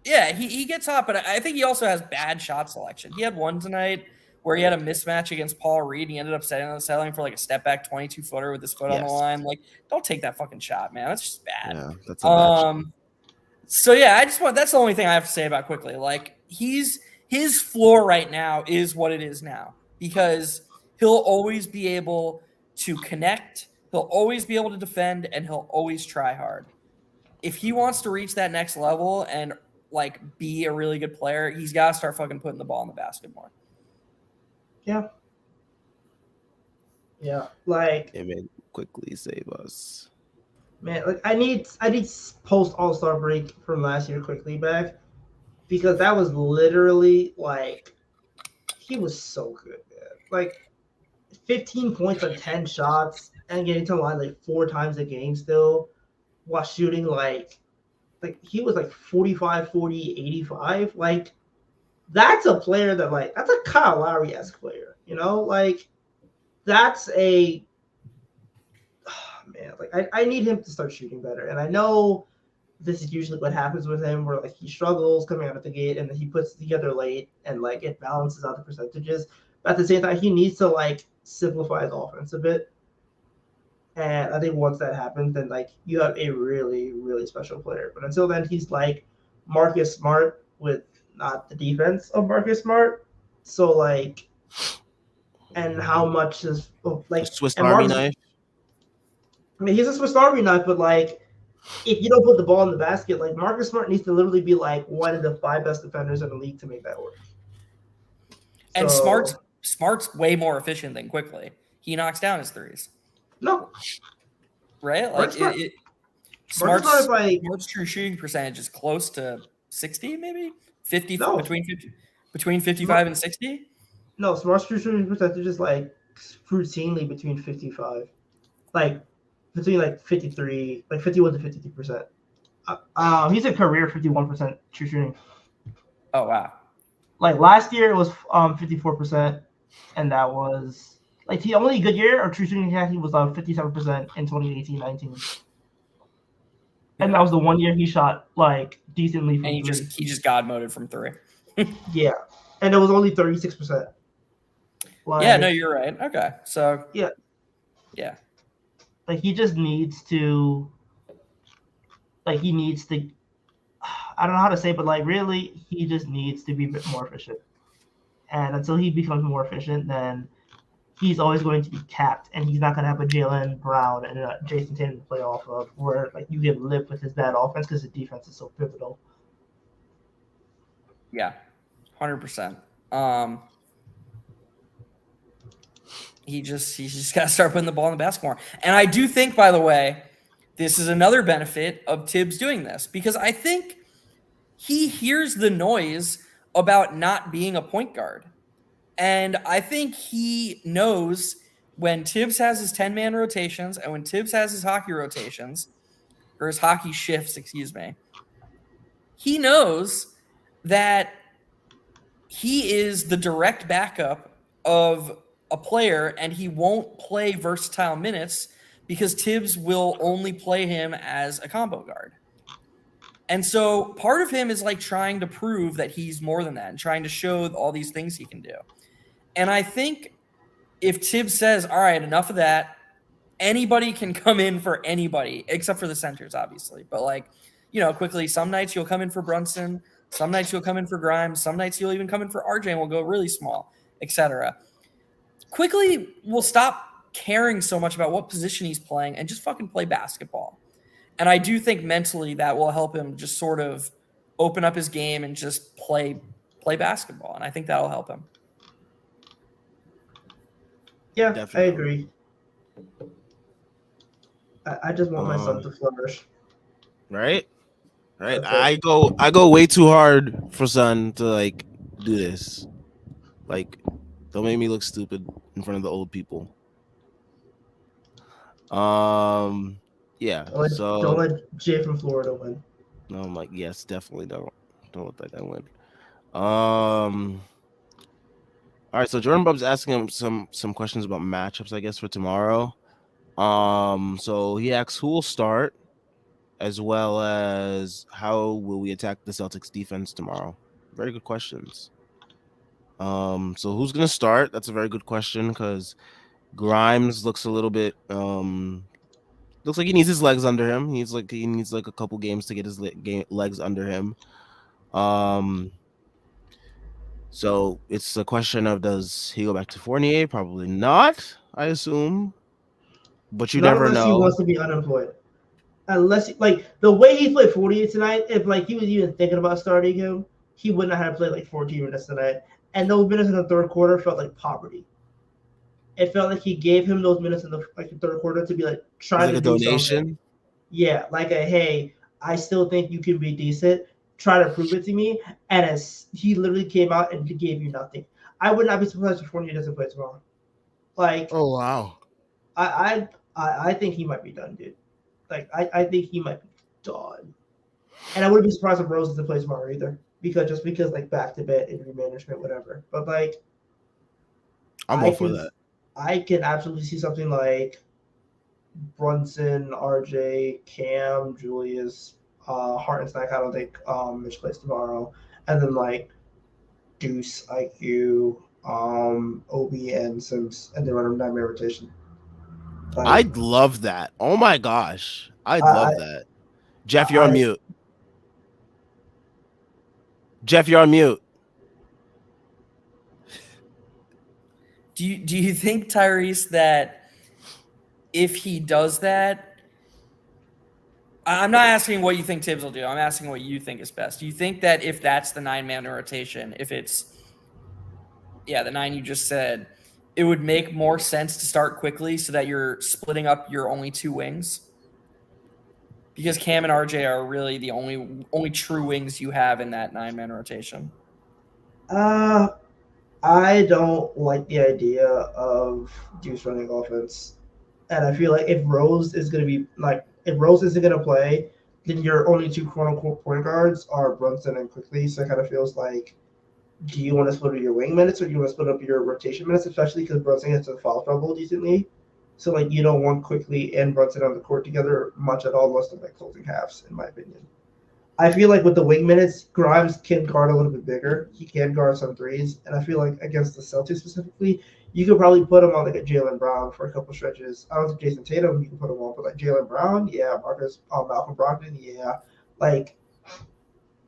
He gets hot, but I think he also has bad shot selection. He had one tonight where he had a mismatch against Paul Reed. And he ended up settling for a step back 22-footer with his foot on the line. Don't take that fucking shot, man. That's just bad. Yeah, that's a bad shot. So yeah, that's the only thing I have to say about Quickly. His floor right now is what it is now because he'll always be able to connect. He'll always be able to defend, and he'll always try hard. If he wants to reach that next level and be a really good player, he's got to start fucking putting the ball in the basket more. Yeah. Yeah, like Hey man, quickly save us. man, like I need post All-Star break from last year quickly back because that was literally like he was so good, man. Like 15 points on 10 shots and getting to the line like 4 times a game still while shooting like he was like 45, 40, 85. Like that's a player that like that's a Kyle Lowry-esque player, you know? Like that's a man, like I need him to start shooting better. And I know this is usually what happens with him where like he struggles coming out of the gate and then he puts it together late and like it balances out the percentages. But at the same time, he needs to like simplify his offense a bit. And I think once that happens, then like you have a really, really special player. But until then, he's like Marcus Smart with not the defense of Marcus Smart. So like, and how much is A like, Swiss and Army Marcus, knife. I mean, he's a Swiss Army knife, but like, if you don't put the ball in the basket, like Marcus Smart needs to literally be like one of the 5 best defenders in the league to make that work. And So Smart's way more efficient than Quickly. He knocks down his threes, no, right? Like Marcus Smart. Marcus Smart Smart's is like Smart's true shooting percentage is close to 60, maybe 50 no, between 55 and 60. no. Smart's true shooting percentage is like routinely between 55, like between like 53, like 51 to 53%. He's a career 51% true shooting. Oh wow. Like last year it was 54%, and that was like the only good year of true shooting he was 57% in 2018-19. And that was the one year he shot like decently from And three. he just god moded from 3. Yeah, and it was only 36%. Like, Yeah, no, you're right. Okay, so yeah, like he just needs to, like he needs to. I don't know how to say, but like really, he just needs to be a bit more efficient. And until he becomes more efficient, then he's always going to be capped, and he's not going to have a Jaylen Brown and a Jason Tatum to play off of, where like you can live with his bad offense because the defense is so pivotal. yeah, 100%. He's just got to start putting the ball in the basket more. And I do think, by the way, this is another benefit of Tibbs doing this because I think he hears the noise about not being a point guard. And I think he knows when Tibbs has his 10-man rotations and when Tibbs has his hockey rotations, or his hockey shifts, excuse me, he knows that he is the direct backup of a player and he won't play versatile minutes because Tibbs will only play him as a combo guard. And so part of him is like trying to prove that he's more than that and trying to show all these things he can do. And I think if Tibbs says, all right, enough of that, anybody can come in for anybody, except for the centers, obviously. But like, quickly, some nights you'll come in for Brunson, some nights you'll come in for Grimes, some nights you'll even come in for RJ and we'll go really small, etc. Quickly, we'll stop caring so much about what position he's playing and just fucking play basketball. And I do think mentally that will help him just sort of open up his game and just play basketball. And I think that'll help him. Yeah, Definitely. I agree. I just want my son to flourish. Right? Right. That's I go way too hard for Son to like do this. Like, don't make me look stupid in front of the old people. Yeah. Don't let Jay from Florida win. No, I'm like, yes, definitely don't let that guy win. All right, so Jordan Bub's asking him some questions about matchups, I guess, for tomorrow. So he asks who will start, as well as how will we attack the Celtics defense tomorrow. Very good questions. So who's gonna start? That's a very good question because Grimes looks a little bit looks like he needs his legs under him. He needs like a couple games to get his legs under him. So it's a question of does he go back to Fournier? Probably not, I assume. But you Not never unless he know. wants to be unemployed. Unless like the way he played 48 tonight, if like he was even thinking about starting him, he wouldn't have had to play like 14 minutes tonight. And those minutes in the third quarter felt like poverty. it felt like he gave him those minutes in the third quarter to be like It's trying like to a do something. donation. Yeah, like a hey, I still think you can be decent. Try to prove it to me. And as he literally came out and he gave you nothing. I would not be surprised if Fournier doesn't play tomorrow. Like Oh wow. I think he might be done, dude. Like I think he might be done. And I wouldn't be surprised if Rose doesn't play tomorrow either. Because like back to back injury management, whatever. But like I'm I all for can that. I can absolutely see something like Brunson, RJ, Cam, Julius, Hartenstein. I don't think Mitch plays tomorrow, and then like Deuce, IQ, Obi, and Sims, and they run a 9-man rotation. Like I'd love that. Oh my gosh. I'd I, love that. Jeff, you're on I, mute. Jeff, you're on mute. Do you think, Tyrese, that if he does that, I'm not asking what you think Tibbs will do. I'm asking what you think is best. Do you think that if that's the 9-man rotation, if it's the 9 you just said, it would make more sense to start quickly so that you're splitting up your only 2 wings? Because Cam and RJ are really the only true wings you have in that 9-man rotation. I don't like the idea of Deuce running offense, and I feel like if Rose is going to be like if Rose isn't going to play, then your only 2 quote unquote point guards are Brunson and Quickly. So it kind of feels like, do you want to split up your wing minutes or do you want to split up your rotation minutes, especially because Brunson gets to foul trouble decently. So like you don't want Quickly and Brunson on the court together much at all, unless they're like closing halves, in my opinion. I feel like with the wing minutes, Grimes can guard a little bit bigger. He can guard some threes, and I feel like against the Celtics specifically, you could probably put him on like a Jalen Brown for a couple stretches. I don't think Jason Tatum you can put him on, but like Jalen Brown, yeah, Malcolm Brogdon, yeah. Like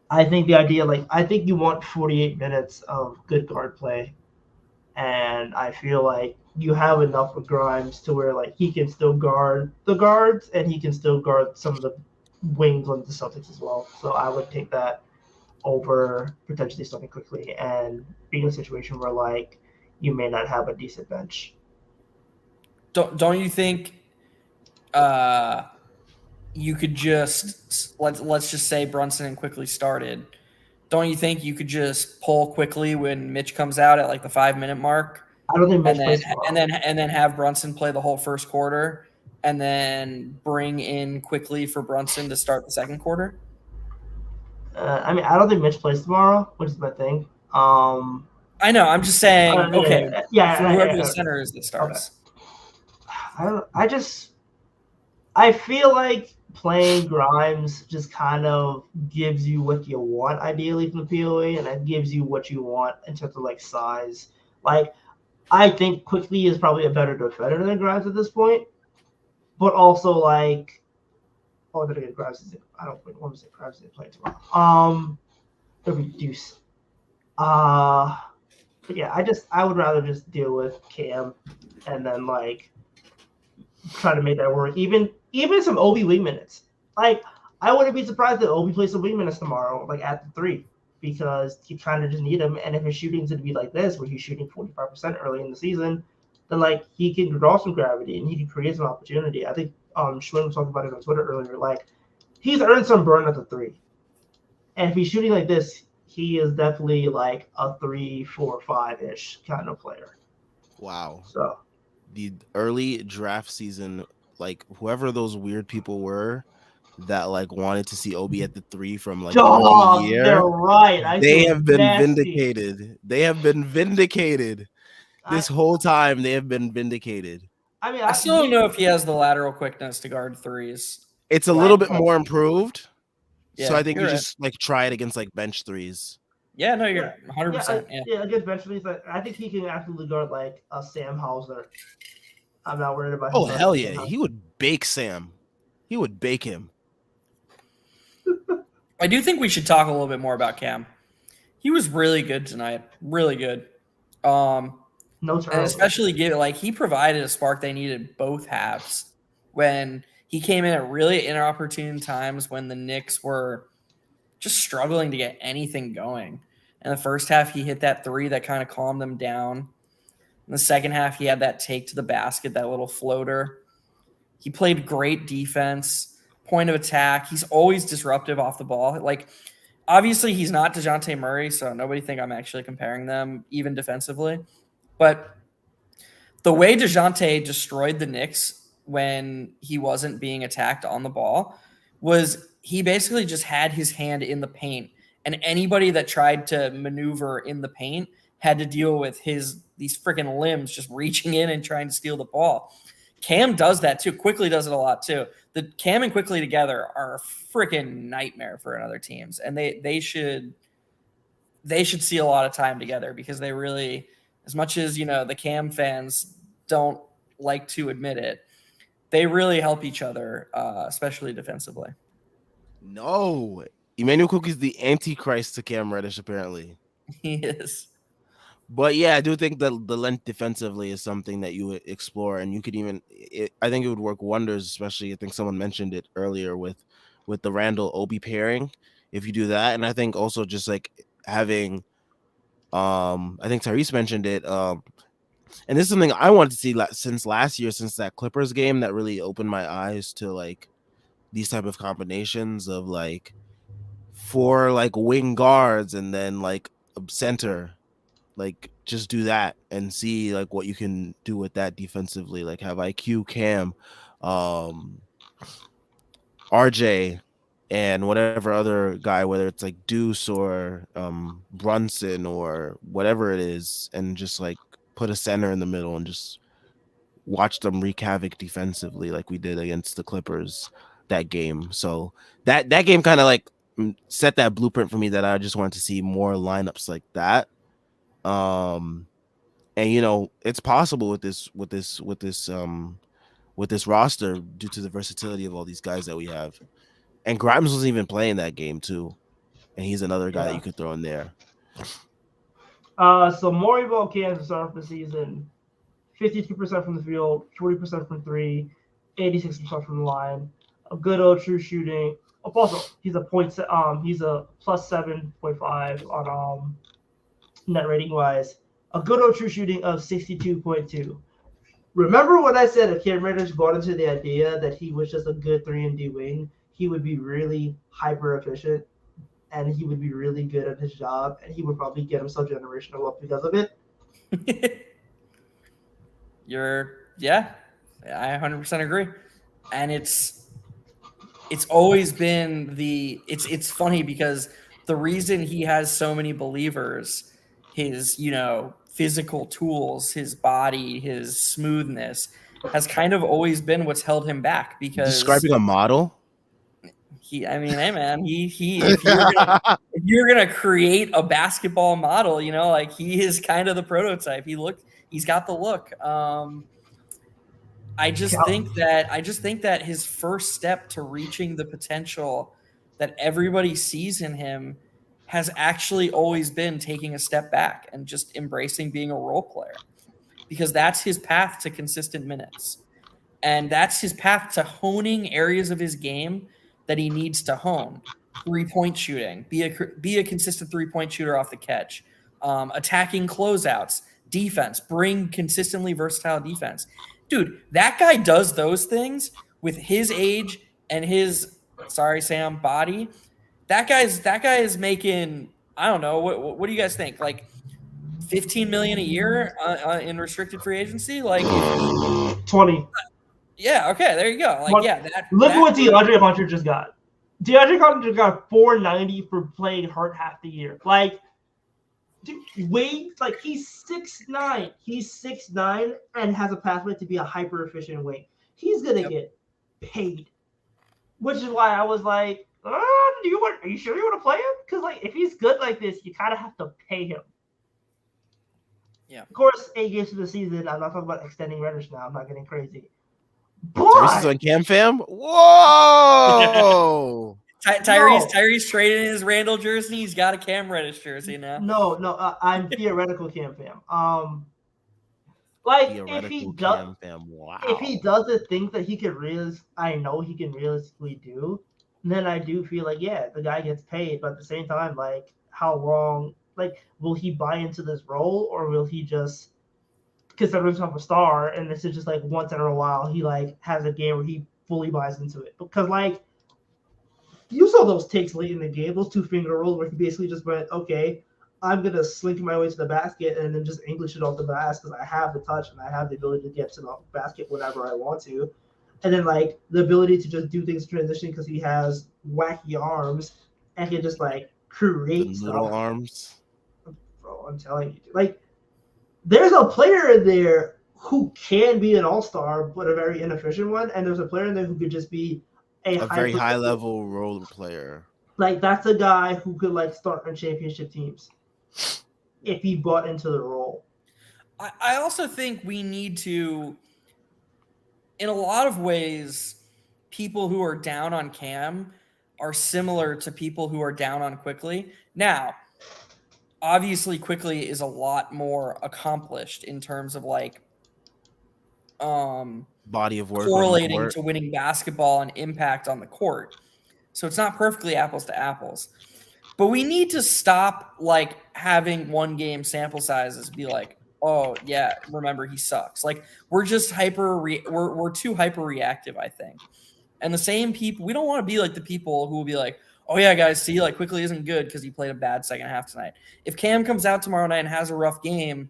I think the idea, like I think you want 48 minutes of good guard play, and I feel like you have enough with Grimes to where like he can still guard the guards and he can still guard some of the wings on the Celtics as well. So I would take that over potentially something quickly and be in a situation where like you may not have a decent bench. Don't you think you could just let's just say Brunson and Quickly started? Don't you think you could just pull Quickly when Mitch comes out at like the 5-minute mark, I don't think Mitch and then plays tomorrow. and then have Brunson play the whole first quarter, and then bring in Quickly for Brunson to start the second quarter? I mean, I don't think Mitch plays tomorrow, which is my thing. I know. I'm just saying. Okay, for whoever the Yeah. center is that starts. Okay. I feel like playing Grimes just kind of gives you what you want ideally from the POA, and that gives you what you want in terms of like size. Like I think Quickly is probably a better defender than Grimes at this point, but also like then again, Grimes is I don't want to say Grimes didn't play tomorrow. It'll be Deuce. But yeah, I would rather just deal with Cam and then like try to make that work. Even some Obi wing minutes. Like I wouldn't be surprised if Obi plays some wing minutes tomorrow, like at the 3, because you kind of just need him. And if his shooting's going to be like this, where he's shooting 45% early in the season, then like he can draw some gravity and he can create some opportunity. I think Schwinn was talking about it on Twitter earlier. Like he's earned some burn at the 3, and if he's shooting like this, he is definitely like a 3, 4, 5-ish kind of player. Wow. So the early draft season, like whoever those weird people were that like wanted to see Obi at the 3 from like the rookie year, they're right. they have been nasty. vindicated. They have been vindicated. This whole time they have been vindicated. I mean, I still don't know if he has the lateral quickness to guard threes. It's a little bit more improved. Yeah, so I think you right. just like try it against like bench 3s. Yeah, no, you're 100%. Yeah, against bench 3s, I think he can absolutely guard like a Sam Hauser. I'm not worried about him. Oh hell yeah, he would bake Sam. He would bake him. I do think we should talk a little bit more about Cam. He was really good tonight. Really good. No turnover. And especially he provided a spark they needed both halves when he came in at really inopportune times when the Knicks were just struggling to get anything going. In the first half, he hit that 3 that kind of calmed them down. In the second half, he had that take to the basket, that little floater. He played great defense, point of attack. He's always disruptive off the ball. Like, obviously, he's not DeJounte Murray, so nobody think I'm actually comparing them, even defensively. But the way DeJounte destroyed the Knicks when he wasn't being attacked on the ball was he basically just had his hand in the paint, and anybody that tried to maneuver in the paint had to deal with these freaking limbs just reaching in and trying to steal the ball. Cam does that too. Quickly does it a lot too. The Cam and Quickly together are a freaking nightmare for other teams, and they should see a lot of time together because they really, as much as the Cam fans don't like to admit it, they really help each other, especially defensively. No, Emmanuel Cookie's the antichrist to Cam Reddish, apparently. He is. But yeah, I do think that the length defensively is something that you would explore, and you could even. I think it would work wonders, especially I think someone mentioned it earlier with the Randall Obi pairing. If you do that, and I think also just like having, I think Tyrese mentioned it, and this is something I wanted to see since last year, since that Clippers game that really opened my eyes to like these type of combinations of like 4 like wing guards and then like a center. Like just do that and see like what you can do with that defensively. Like have IQ, Cam, RJ, and whatever other guy, whether it's like Deuce or Brunson or whatever it is, and just like put a center in the middle and just watch them wreak havoc defensively like we did against the Clippers that game. So that game kind of like set that blueprint for me that I just wanted to see more lineups like that. And it's possible with this roster due to the versatility of all these guys that we have. And Grimes wasn't even playing that game too, and he's another guy that you could throw in there. So Maury Ball Cans to start off the season, 52% from the field, 40% from three, 86% from the line. A good old true shooting. Also, he's a plus 7.5 on net rating wise. A good old true shooting of 62.2. Remember when I said if Cam Reddish bought into the idea that he was just a good 3-and-D wing, he would be really hyper efficient and he would be really good at his job and he would probably get himself generational wealth because of it. I 100% agree. And it's always been it's funny because the reason he has so many believers, his, physical tools, his body, his smoothness has kind of always been what's held him back because describing a model. Hey man, if you're gonna create a basketball model, like he is kind of the prototype. He's got the look. I just think that his first step to reaching the potential that everybody sees in him has actually always been taking a step back and just embracing being a role player, because that's his path to consistent minutes. And that's his path to honing areas of his game that he needs to hone. 3-point shooting, be a consistent 3-point shooter off the catch, attacking closeouts, defense, bring consistently versatile defense. Dude, that guy does those things with his age and his, sorry, Sam, body. That guy is making, I don't know, what do you guys think? Like $15 million a year in restricted free agency? Like 20. Yeah, okay, there you go. Like, yeah, look at what DeAndre Hunter just got. DeAndre Hunter got $490 for playing hurt half the year. Like, dude, Wade, like he's 6'9". He's 6'9" and has a pathway to be a hyper efficient wing. He's gonna get paid, which is why I was like, are you sure you want to play him? Because like if he's good like this, you kind of have to pay him. Yeah. Of course, 8 games of the season. I'm not talking about extending Reddish now. I'm not getting crazy. Tyrese is on Cam Fam. Whoa! Tyrese traded his Randall jersey. He's got a Cam Reddish jersey now. No, I'm theoretical Cam Fam. Like if he does, if he does the things that he can realistically do, then I do feel like the guy gets paid. But at the same time, like how long? Like will he buy into this role or will he just consider himself a star, and this is just like once in a while he like has a game where he fully buys into it. Because like you saw those takes late in the game, those 2 finger rolls where he basically just went, okay, I'm gonna slink my way to the basket and then just English it off the glass because I have the touch and I have the ability to get to the basket whenever I want to. And then like the ability to just do things in transition because he has wacky arms and can just like The create noodle stuff. arms. Bro, I'm telling you, like there's a player in there who can be an all-star but a very inefficient one, and there's a player in there who could just be a A very hyper high level role player. like that's a guy who could like start on championship teams if he bought into the role. I also think we need to, in a lot of ways, people who are down on Cam are similar to people who are down on Quickly. Now, obviously, Quickly is a lot more accomplished in terms of like Body of work on the correlating court. to winning basketball and impact on the court. So it's not perfectly apples to apples. But we need to stop like having one game sample sizes be like, oh yeah, remember he sucks. Like we're just we're too hyper reactive, I think. And the same people, we don't want to be like the people who will be like, oh yeah, guys, see, like Quickly isn't good because he played a bad second half tonight. If Cam comes out tomorrow night and has a rough game,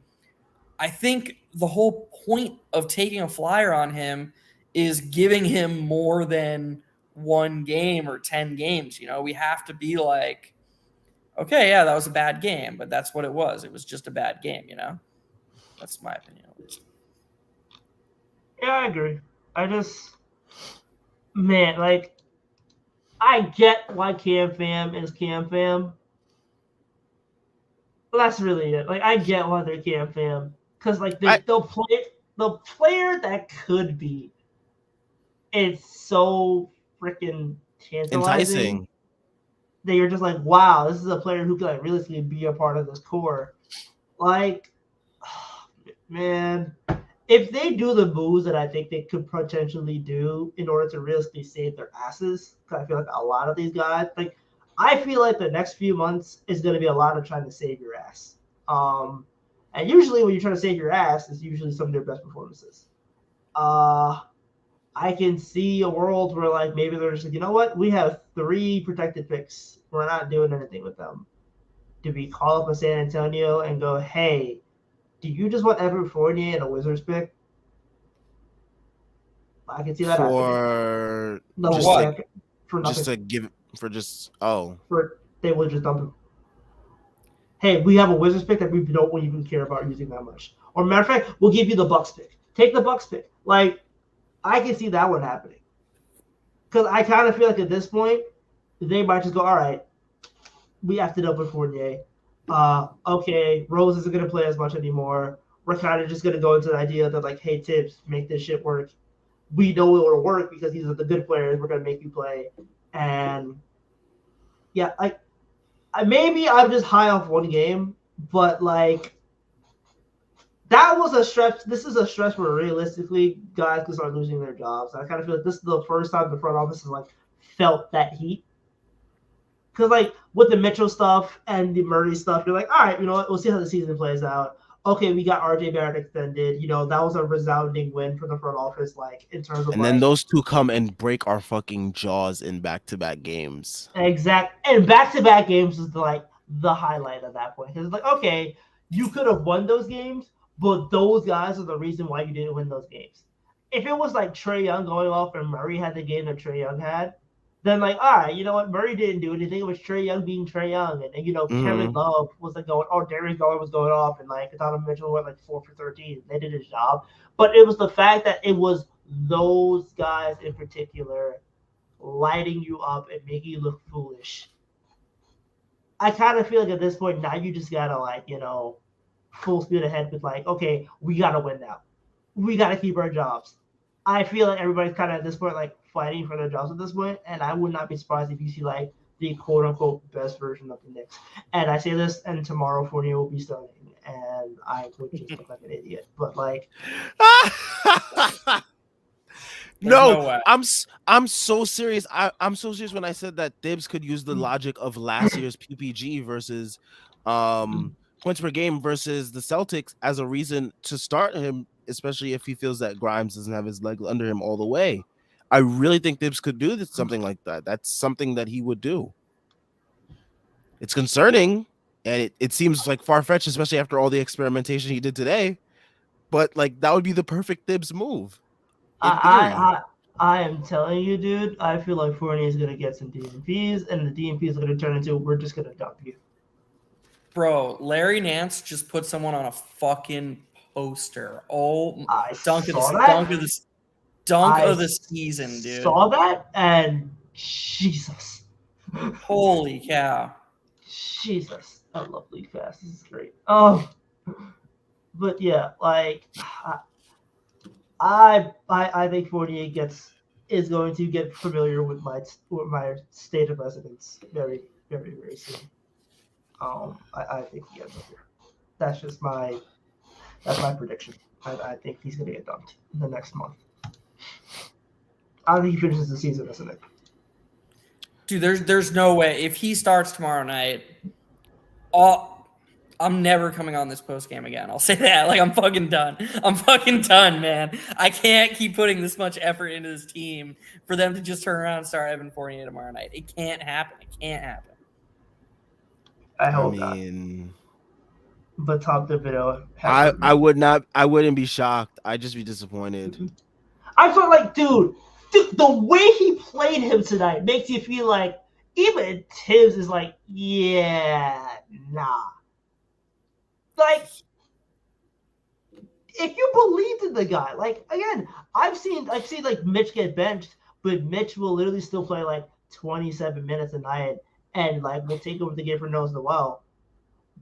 I think the whole point of taking a flyer on him is giving him more than one game or 10 games. You know, we have to be like, okay, yeah, that was a bad game, but that's what it was. It was just a bad game, you know? That's my opinion, at least. Yeah, I agree. I just, man, like, I get why Cam Fam is Cam Fam. That's really it. Like, I get why they're Cam Fam. Because, like, the player that could be is so freaking tantalizing Enticing. that you're just like, wow, this is a player who could like realistically be a part of this core. Like, man, if they do the moves that I think they could potentially do in order to realistically save their asses, because I feel like a lot of these guys, like, I feel like the next few months is going to be a lot of trying to save your ass. And usually when you're trying to save your ass, it's usually some of their best performances. I can see a world where like maybe they're just like, you know what, we have 3 protected picks. We're not doing anything with them. Do we call up a San Antonio and go, hey, do you just want Evan Fournier and a Wizards pick? I can see that happening. For Nothing just what? like for nothing. just to give for just oh For they will just dump him. Hey, we have a Wizards pick that we don't even care about using that much. Or matter of fact, we'll give you the Bucks pick. Take the Bucks pick. Like, I can see that one happening. Because I kind of feel like at this point, they might just go, all right, we have to double Fournier. Okay, Rose isn't going to play as much anymore. We're kind of just going to go into the idea that, like, hey, Tibbs, make this shit work. We know it will work because these are the good players. We're going to make you play. And, yeah, maybe I'm just high off one game, but, like, that was a stretch. This is a stretch where realistically guys can start losing their jobs. I kind of feel like this is the first time the front office has like felt that heat. Because like with the Mitchell stuff and the Murray stuff, you're like, all right, you know what? We'll see how the season plays out. Okay, we got RJ Barrett extended. You know, that was a resounding win for the front office, like in terms of and like then those two come and break our fucking jaws in back-to-back games. exact and back-to-back games is the highlight at that point. Because it's like, okay, you could have won those games, but those guys are the reason why you didn't win those games. If it was like Trae Young going off and Murray had the game that Trae Young had, then like, all right, you know what? Murray didn't do anything. It was Trae Young being Trae Young. And you know, Kevin Love was like going, oh, Darius Garland was going off, and like Donovan Mitchell went like 4 for 13. They did his job. But it was the fact that it was those guys in particular lighting you up and making you look foolish. I kind of feel like at this point now you just gotta like, you know, full speed ahead with like, okay, we gotta win now. We gotta keep our jobs. I feel like everybody's kind of at this point like fighting for their jobs at this point, and I would not be surprised if you see like the quote unquote best version of the Knicks. And I say this, and tomorrow Fournier will be starting, and I would just look like an idiot. But like, no No, way. I'm so serious. I'm so serious when I said that Thibs could use the logic of last year's PPG versus points per game versus the Celtics as a reason to start him, especially if he feels that Grimes doesn't have his leg under him all the way. I really think Thibs could do something like that. That's something that he would do. It's concerning, and it seems like far-fetched, especially after all the experimentation he did today. But like that would be the perfect Thibs move, in I, theory. I, I am telling you, dude. I feel like Fournier is gonna get some DNPs, and the DNPs are gonna turn into we're just gonna dump you. Bro, Larry Nance just put someone on a fucking poster. Oh, I dunk of saw the that. dunk I of the season, dude. Saw that, and Jesus, Holy cow. Jesus, I love League Pass. This is great. But yeah, like I think 48 is going to get familiar with my state of residence very very very soon. I think he ends up here. That's just my prediction. I think he's going to get dumped in the next month. I don't think he finishes the season as a Knick. Dude, there's no way. If he starts tomorrow night, I'm never coming on this post game again. I'll say that. Like, I'm fucking done. I'm fucking done, man. I can't keep putting this much effort into this team for them to just turn around and start Evan Fournier tomorrow night. It can't happen. It can't happen. I hope not. But Tom Thibodeau. I would not. I wouldn't be shocked. I'd just be disappointed. I felt like, dude, the way he played him tonight makes you feel like even Tibbs is like, yeah, nah. Like, if you believed in the guy, like again, I've seen like Mitch get benched, but Mitch will literally still play like 27 minutes a night and like will take over the game for nose the well.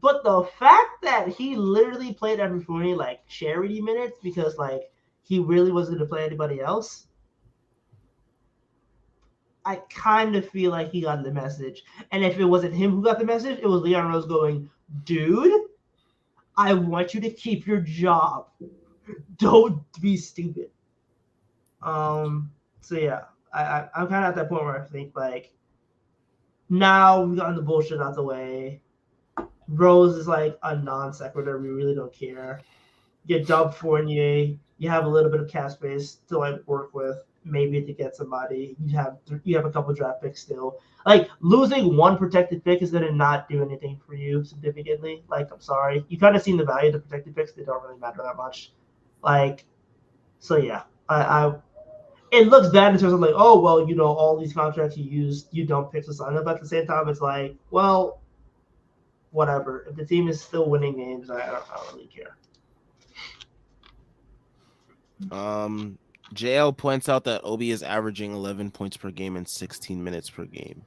But the fact that he literally played Evan Fournier like charity minutes because like he really wasn't going to play anybody else, I kind of feel like he got the message. And if it wasn't him who got the message, it was Leon Rose going, dude, I want you to keep your job. Don't be stupid. So yeah, I'm kind of at that point where I think like now we've gotten the bullshit out the way. Rose is like a non sequitur. We really don't care. You dub Fournier. You have a little bit of cap space to like work with, maybe to get somebody. You have a couple draft picks still. Like losing one protected pick is gonna not do anything for you significantly. Like I'm sorry, you kind of seen the value of the protected picks. They don't really matter that much. Like, so yeah, I it looks bad in terms of like, oh well, you know, all these contracts you used, you don't pick to sign up. But at the same time, it's like, well, whatever. If the team is still winning games, I don't really care. JL points out that Obi is averaging 11 points per game and 16 minutes per game.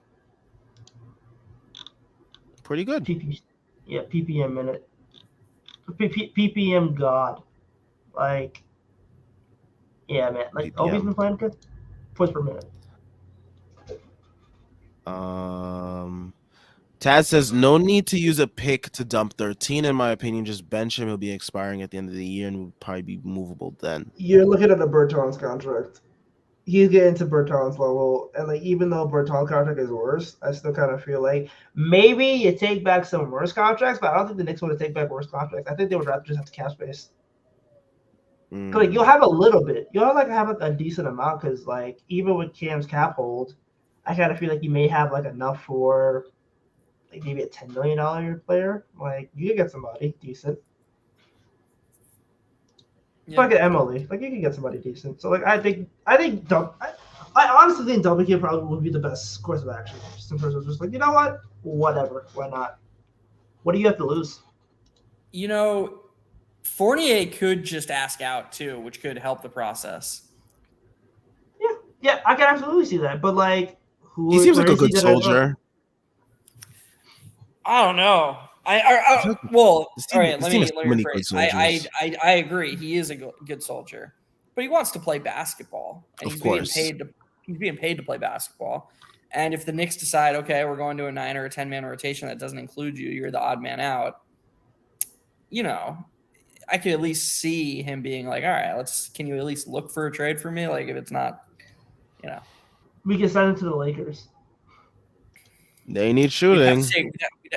Pretty good. PPM minute. PPM God. Like, yeah, man. Like, PPM. Obi's been playing good. Points per minute. Taz says, no need to use a pick to dump 13. In my opinion, just bench him. He'll be expiring at the end of the year and will probably be movable then. You're looking at the Bertans contract. He's getting to Bertans level. And, like, even though Bertans contract is worse, I still kind of feel like maybe you take back some worse contracts, but I don't think the Knicks want to take back worse contracts. I think they would rather just have the cap space. Like, you'll have a little bit. You'll have like a decent amount because, like, even with Cam's cap hold, I kind of feel like you may have, like, enough for – like maybe a $10 million player. Like you could get somebody decent. Yeah. Like an Emily, like you could get somebody decent. So like I think I honestly think double K probably would be the best course of action. Just in terms of just like, you know what? Whatever. Why not? What do you have to lose? You know, Fournier could just ask out too, which could help the process. Yeah, I can absolutely see that. But like he seems like a good soldier. I don't know. Well, all right. Let me rephrase. I agree. He is a good soldier, but he wants to play basketball, and he's being paid to play basketball. And if the Knicks decide, okay, we're going to a 9 or a 10-man rotation that doesn't include you, you're the odd man out. You know, I could at least see him being like, all right, can you at least look for a trade for me? Like if it's not, you know, we can send him to the Lakers. They need shooting.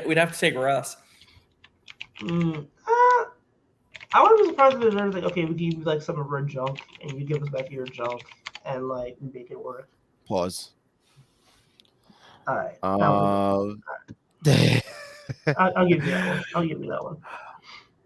We'd have to take Russ. I wouldn't be surprised if there's like, okay, we give you like some of our junk, and you give us back your junk, and like we make it work. Pause. All right, that one. I'll give you that one. I'll give you that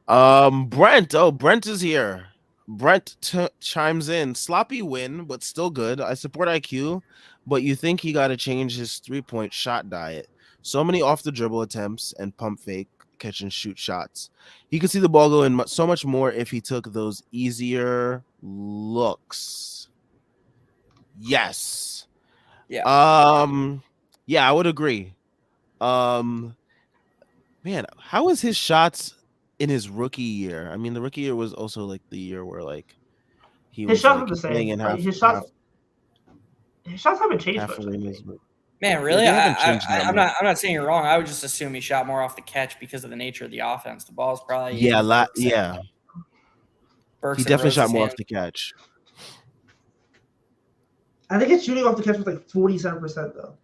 one. Brent. Oh, Brent is here. Brent chimes in. Sloppy win, but still good. I support IQ, but you think he got to change his 3-point shot diet. So many off the dribble attempts and pump fake catch and shoot shots. He could see the ball go in so much more if he took those easier looks. Yes. Yeah. Yeah, I would agree. Um Man, how was his shots in his rookie year? I mean, the rookie year was also like the year where like he His was shots are like the playing same. in Like his shots haven't changed half much. I don't arenas. think. Man, Yeah, really? they haven't changed that I'm much. not saying you're wrong. I would just assume he shot more off the catch because of the nature of the offense. The ball's probably Yeah, in Burks he and definitely shot Rose's more hand. off the catch. I think his shooting off the catch was like 47% though.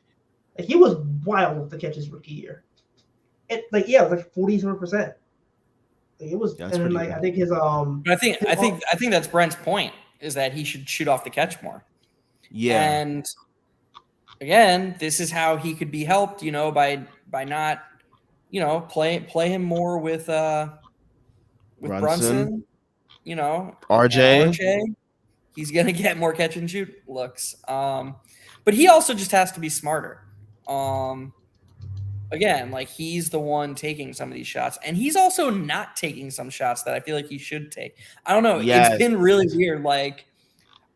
Like he was wild with the catches rookie year. It it was like 47%. Like, it was, Yeah, that's and then pretty like good. I think his But I think that's Brent's point is that he should shoot off the catch more. Yeah, And again, this is how he could be helped, by not, play him more with Brunson, and RJ. RJ. He's gonna get more catch and shoot looks. But he also just has to be smarter. Again, like he's the one taking some of these shots, and he's also not taking some shots that I feel like he should take. I don't know. It's Yes. been really weird. Like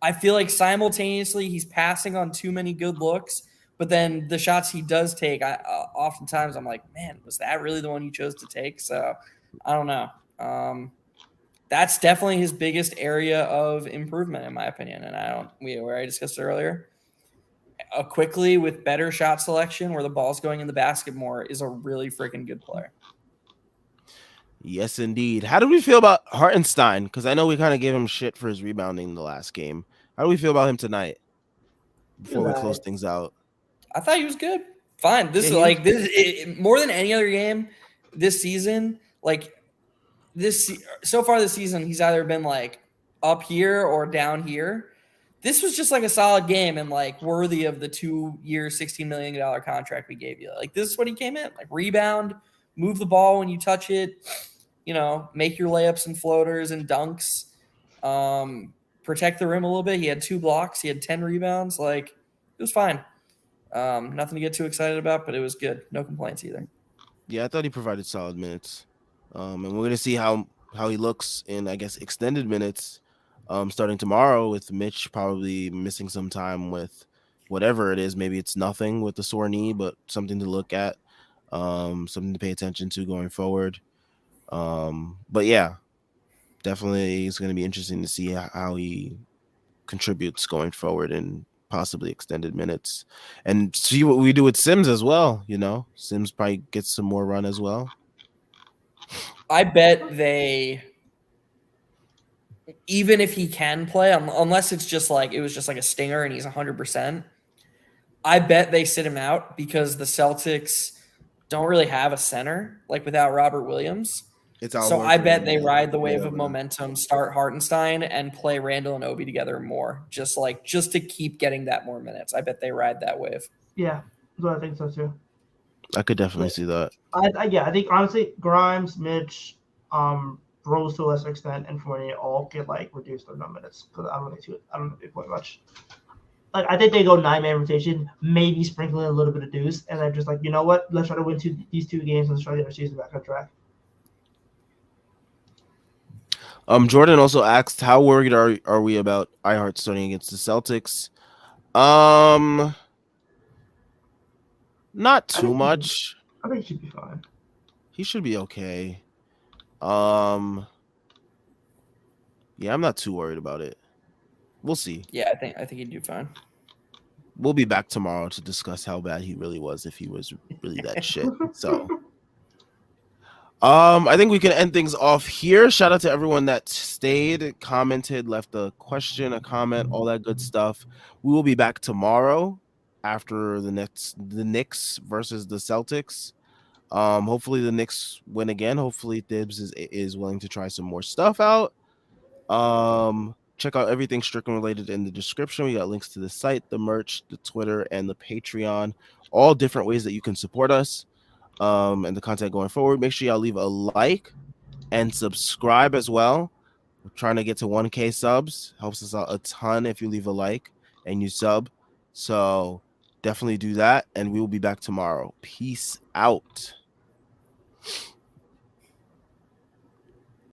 I feel like simultaneously he's passing on too many good looks, but then the shots he does take, oftentimes I'm like, man, was that really the one you chose to take? So I don't know. That's definitely his biggest area of improvement, in my opinion. And we already discussed it earlier. Quickly with better shot selection, where the ball's going in the basket more, is a really freaking good player. Yes, indeed. How do we feel about Hartenstein? Because I know we kind of gave him shit for his rebounding in the last game. How do we feel about him tonight? Before we close things out, I thought he was good. Fine. This Yeah, is this more than any other game this season. Like so far this season, he's either been like up here or down here. This was just like a solid game and like worthy of the 2-year, $16 million contract we gave you. Like this is what he came in, like rebound, move the ball when you touch it, make your layups and floaters and dunks, protect the rim a little bit. He had 2 blocks, he had 10 rebounds. Like it was fine. Nothing to get too excited about, but it was good. No complaints either. Yeah, I thought he provided solid minutes. And we're gonna see how he looks in, I guess, extended minutes. Starting tomorrow with Mitch probably missing some time with whatever it is. Maybe it's nothing with the sore knee, but something to look at, something to pay attention to going forward. But yeah, definitely it's going to be interesting to see how he contributes going forward in possibly extended minutes, and see what we do with Sims as well. Sims probably gets some more run as well. I bet even if he can play, unless it was just like a stinger and he's 100%, I bet they sit him out because the Celtics don't really have a center like without Robert Williams. So I bet they ride the wave of momentum, start Hartenstein, and play Randall and Obi together more, just to keep getting that more minutes. I bet they ride that wave. Yeah, I think so too. I could definitely see that. I think honestly, Grimes, Mitch, Rose to a lesser extent, and Fournier all get like reduce their minutes because I don't think they play much. Like I think they go 9-man rotation, maybe sprinkling a little bit of Deuce, and they're just like, you know what? Let's try to win these 2 games. Let's try to get our season back on track. Jordan also asked, how worried are we about iHeart starting against the Celtics? Not too much. I think he should be fine. He should be okay. Yeah, I'm not too worried about it. We'll see. Yeah, I think he'd do fine. We'll be back tomorrow to discuss how bad he really was, if he was really that shit. So I think we can end things off here. Shout out to everyone that stayed, commented, left a question, a comment, all that good stuff. We will be back tomorrow after the Knicks versus the Celtics. Hopefully the Knicks win again. Hopefully Thibs is willing to try some more stuff out. Check out everything Strickland related in the description. We got links to the site, the merch, the Twitter, and the Patreon. All different ways that you can support us and the content going forward. Make sure y'all leave a like and subscribe as well. We're trying to get to 1K subs. Helps us out a ton if you leave a like and you sub. So definitely do that. And we will be back tomorrow. Peace out.